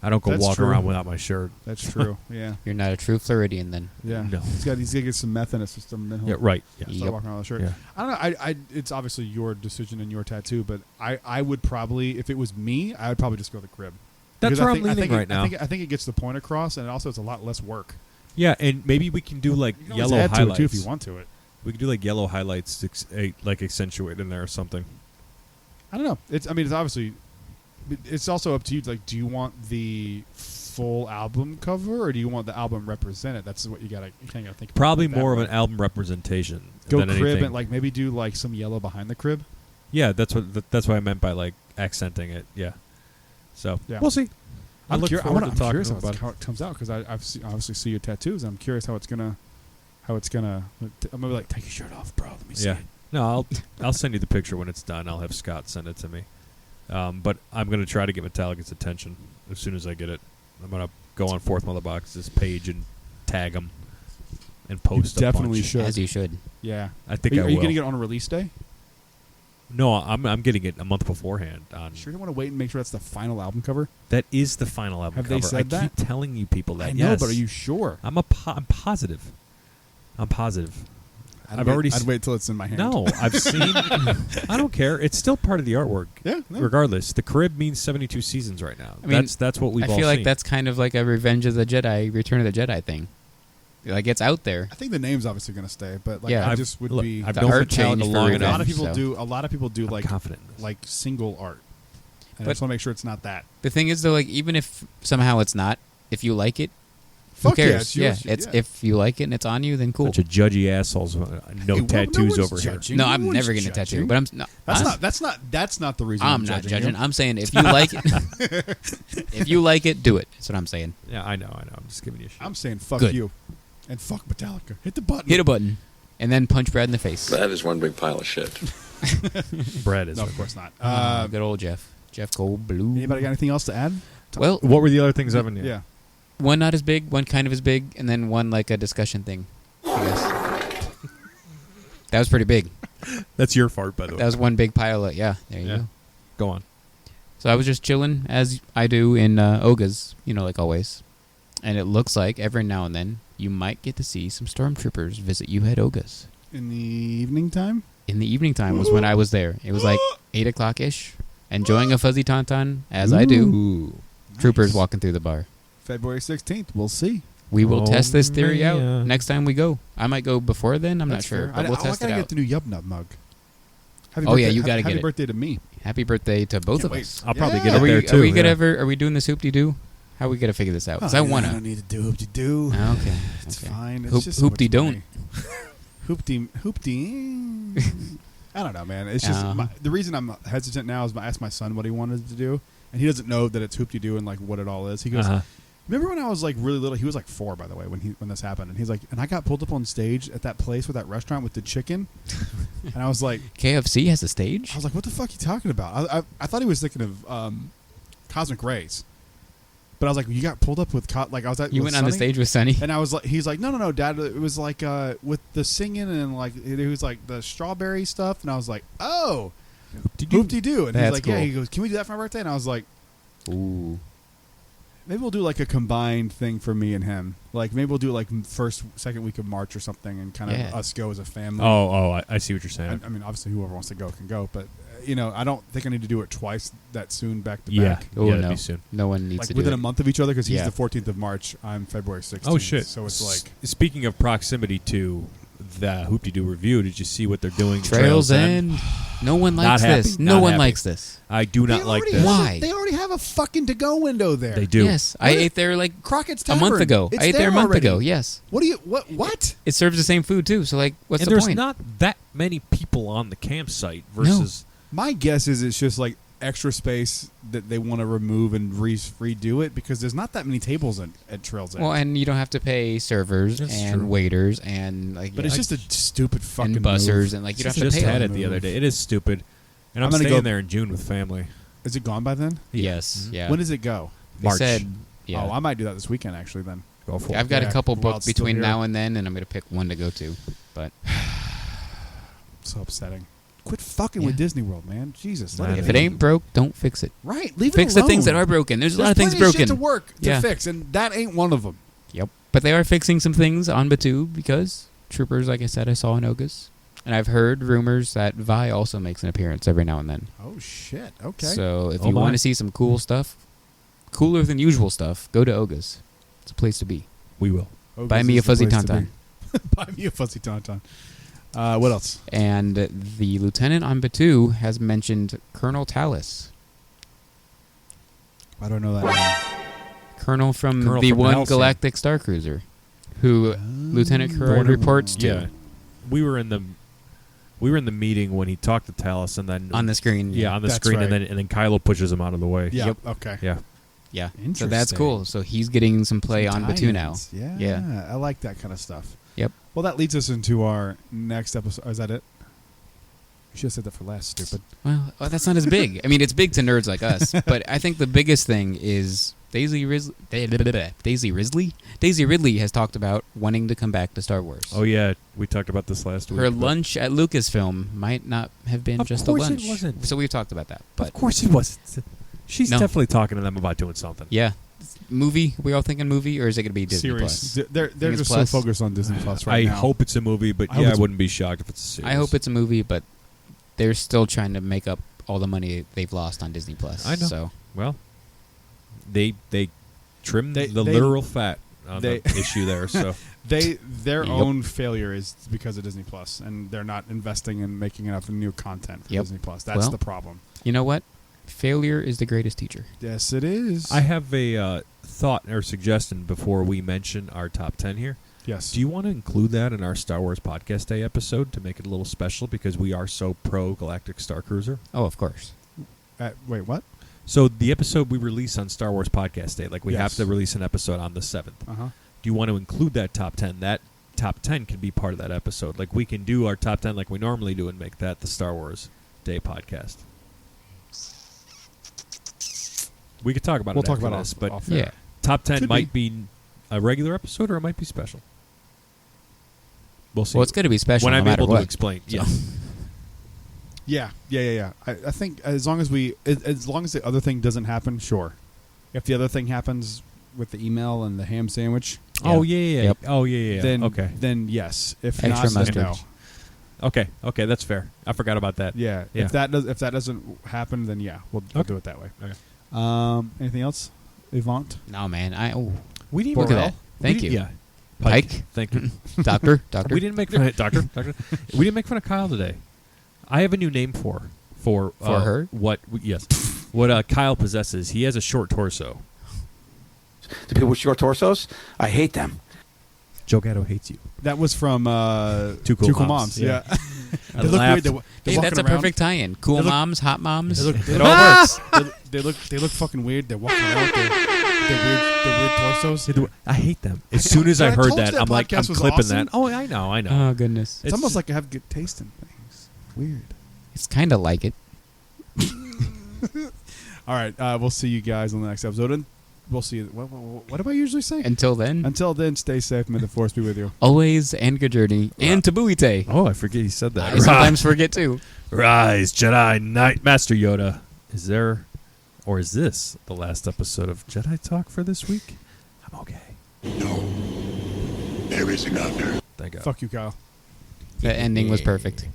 I don't go That's walking true. around without my shirt. That's true. Yeah. You're not a true Floridian then. Yeah. No. He's got to get some meth in his system. Then he'll Yeah, right. Yeah. start Yep. walking around with a shirt. Yeah. I don't know. I it's obviously your decision and your tattoo, but I would probably, if it was me, I would probably just go the crib. That's Because I where I'm think- I leaning think right now. I think it gets the point across, and also it's a lot less work. Yeah, and maybe we can do like You can always yellow add to highlights it too if you want to it. We could do like yellow highlights, like accentuate in there or something. I don't know. It's obviously, it's also up to you. Like, do you want the full album cover, or do you want the album represented? That's what you kind of gotta think about. Probably it that more of way. an album representation Go than crib anything. and like maybe do like some yellow behind the crib. Yeah, that's what I meant by like accenting it. Yeah. So Yeah. we'll see. I look forward to I'm talking curious about it. how it comes out because obviously see your tattoos. And I'm curious how it's gonna. I'm gonna be like, take your shirt off, bro. Let me see. Yeah. it." No, I'll send you the picture when it's done. I'll have Scott send it to me. But I'm gonna try to get Metallica's attention as soon as I get it. I'm gonna go on Fourth Mother Box's page and tag them and post. You a definitely bunch. should. As you should. Yeah. I think Are you, I are you will. getting it on a release day? No, I'm getting it a month beforehand. On Sure, you want to wait and make sure that's the final album cover. that is the final album Have they cover. said I that? keep telling you people that. I know, yes. but are you sure? I'm positive. I'm positive. I've already I'd wait till it's in my hand. No, I've seen. I don't care. It's still part of the artwork. Yeah. No. Regardless, the crib means 72 seasons right now. I mean, that's what we've I all feel like seen. that's kind of like a Revenge of the Jedi, Return of the Jedi thing. Like it's out there. I think the name's obviously going to stay, but like Yeah. I just would Look, be. I've The known art Metallica changed for long a enough. lot of people so. do. A lot of people do I'm like confident in this. like single art. And I But- just want to make sure it's not that. The thing is, though, like even if somehow it's not, if you like it, Fuck who yeah, cares? it's yours. it's Yeah. if you like it and it's on you, then cool. Bunch of judgy assholes. No Hey, tattoos no over one's here. judging. No, No I'm one's never getting a tattoo. judging. But That's not the reason. I'm not judging. you. I'm saying if you like it, if you like it, do it. That's what I'm saying. Yeah, I know. I'm just giving you shit. I'm saying fuck Good. you. And fuck Metallica. Hit the button. Hit a button, and then punch Brad in the face. That is one big pile of shit. Brad is. No, of course not. Good old Jeff. Jeff Goldblum. Anybody got anything else to add? Well, What were the other things, Evan? Yeah. one not as big, one kind of as big, and then one like a discussion thing. I guess. That was pretty big. That's your fart, by the way. That was one big pile of, yeah, there you Yeah. go. Go on. So I was just chilling, as I do in Oga's, like always. And it looks like every now and then you might get to see some stormtroopers visit you at Oga's. In the evening time? In the evening time was when I was there. It was like 8 o'clock-ish, enjoying a fuzzy tauntaun, as I do. Ooh. Troopers Nice. walking through the bar. February 16th. We'll see. We will Oh, test this theory out man. next time we go. I might go before then. I'm That's not sure. fair. But we'll test I it gotta out. get the new Yub Nub mug. Happy Oh, yeah, birthday- you gotta happy get it. birthday to me. Happy birthday to both Can't of wait. us. I'll probably Yeah. get Are it we, there, too. are we gonna yeah. ever? Are we doing the soupty-doo? How are we gonna figure this out? Because I I wanna. don't need to do hoopty-doo. Okay. It's okay. fine. It's Hoop- just so much hoopty don't. money. Hoopty. I don't know, man. It's just the reason I'm hesitant now is I asked my son what he wanted to do, and he doesn't know that it's hoopty-doo and like what it all is. He goes, Uh-huh. "Remember when I was like really little? He was like 4, by the way, when this happened." And he's like, "And I got pulled up on stage at that place with that restaurant with the chicken," and I was like, KFC has a stage. "I was like, what the fuck are you talking about?" I thought he was thinking of Cosmic Rays, but I was like, "You got pulled up with like I was at You with went on the Sonny?" stage with Sonny. And I was like, he's like, no, Dad. It was like with the singing and like it was like the strawberry stuff. And I was like, oh, hoop-de-doo. And he's That's like, yeah. cool. He goes, can we do that for my birthday? And I was like, Ooh. maybe we'll do like a combined thing for me and him. Like maybe we'll do like second week of March or something, and kind of Yeah. us go as a family. I see what you're saying. I mean, obviously, whoever wants to go can go, but I don't think I need to do it twice that soon back to yeah. back. Oh, yeah, that'd no. be soon. No one needs Like to do within it. a month of each other, because he's Yeah. the 14th of March. I'm February 16th. Oh, shit. So it's like Speaking of proximity to the Hoop-de-Doo review, did you see what they're doing? Trails End. No one Not likes happy. this. Not No one happy. likes this. I do not They like already this. have- Why? They already have a fucking to-go window there. They do. Yes, I What? ate there like Crockett's a Tavern. month ago. It's I ate there a month already. ago. Yes, What do you what? it serves the same food too. So like, what's And the there's point? not that many people on the campsite versus. My guess is it's just like extra space that they want to remove and redo it, because there's not that many tables at Trails End. Well, and you don't have to pay servers That's and true. waiters and like. but it's just a stupid fucking and bussers move. and like you It's don't have Just to pay. had them. it the other day. It is stupid. And I'm, I'm gonna staying go- there in June with family. Is it gone by then? Yes, yeah. When does it go? They March. said, yeah. Oh, I might do that this weekend actually. Then Go for it. I've got Yeah, a couple while booked it's still between here. now and then, and I'm gonna pick one to go to. But so upsetting. Quit fucking Yeah. with Disney World, man. Jesus. let Man. if it ain't broke, don't fix it. right, leave Fix it the things that alone. are broken. There's a lot There's of things plenty of broken. shit to work to Yeah. fix, and that ain't one of them. Yep. But they are fixing some things on Batu because troopers, like I said, I saw in Ogas. And I've heard rumors that Vi also makes an appearance every now and then. Oh shit. Okay. So if Oh, you my. want to see some cool stuff, cooler than usual stuff, go to Ogas. It's a place to be. We will. Oga's Buy me is a the fuzzy place to tauntaun. be. Buy me a fuzzy tauntaun. What else? And the lieutenant on Batu has mentioned Colonel Talus. I don't know that name. Colonel from Colonel the from one Halcyon. Galactic Star Cruiser, who Lieutenant Kurai reports to Yeah. We were in the meeting when he talked to Talus, and then on the screen. yeah, on the That's screen, right. and then Kylo pushes him out of the way. Yeah. Yep. Okay. Yeah. Yeah. So Interesting. that's cool. So he's getting some play Some on Batu now. tie-ins. Yeah. Yeah. I like that kind of stuff. Yep. Well, that leads us into our next episode. Is that it? You should have said that for last, stupid. Well, that's not as big. I mean, it's big to nerds like us, but I think the biggest thing is Daisy Ridley. Daisy Ridley has talked about wanting to come back to Star Wars. Oh yeah, we talked about this last week. Her but- lunch at Lucasfilm might not have been Of just a course it lunch. wasn't. So we've talked about that. But Of course it was. She's No. definitely talking to them about doing something. yeah, movie. We all thinking movie, or is it going to be Disney Series. Plus? They're it's just Plus? so focused on Disney Plus right I now. hope it's a movie, but I hope yeah, I it's- wouldn't be shocked if it's a series. I hope it's a movie, but they're still trying to make up all the money they've lost on Disney Plus. I know. So Well, they trimmed They- the they- literal fat on they- the issue there. So Their Yep. own failure is because of Disney Plus, and they're not investing in making enough new content for Yep. Disney Plus. That's Well- the problem. you know what? Failure is the greatest teacher. Yes, it is. I have a thought or suggestion before we mention our top 10 here. yes. Do you want to include that in our Star Wars Podcast Day episode to make it a little special because we are so pro Galactic Star Cruiser? Oh, of course. Wait, what? So the episode we release on Star Wars Podcast Day, like we Yes. have to release an episode on the 7th. Uh huh. do you want to include that top 10? That top 10 can be part of that episode. Like, we can do our top 10 like we normally do and make that the Star Wars Day podcast. We could talk about We'll it talk after about it this, off- but off air. Yeah. top 10 Could might be a regular episode or it might be special. We'll see. Well, it's going to be special when no I'm matter able what. to explain. So. Yeah. Yeah. I think as long as the other thing doesn't happen, sure. If the other thing happens with the email and the ham sandwich, Oh, yeah. Yep. Oh, yeah. then yes. If Extra not, then mustard. no. Okay, that's fair. I forgot about that. Yeah. Yeah. If that doesn't happen, then yeah, we'll Okay. do it that way. Okay. Anything else, Yvonne? No, man. We didn't Look at even- that. Thank we you. didn't- Yeah. Pike. Thank you. Doctor. We didn't make fun of Doctor. We didn't make fun of Kyle today. I have a new name for her? What Kyle possesses. He has a short torso. The people with short torsos, I hate them. Joe Gatto hates you. That was from Two Cool Moms. Yeah. I They look laughed. weird. They're Hey, that's a walking around. perfect tie-in. Cool They look- moms, hot moms. It all works. They look fucking weird. They're walking around with their weird torsos. I hate them. As soon as I I heard told you that, that I'm like, I'm podcast was clipping awesome. that. Oh, I know. Oh, goodness. It's almost like I have good taste in things. Weird. It's kind of like it. All right, we'll see you guys on the next episode, and we'll see you. What do I usually say? Until then, Until then, stay safe. May the force be with you. always and good journey. And Tabuite. Oh, I forget he said that. I sometimes forget too. Rise, Jedi Knight Master Yoda. Is there, or is this the last episode of Jedi Talk for this week? I'm okay. No. There is another. Thank God. Fuck you, Kyle. The ending was perfect.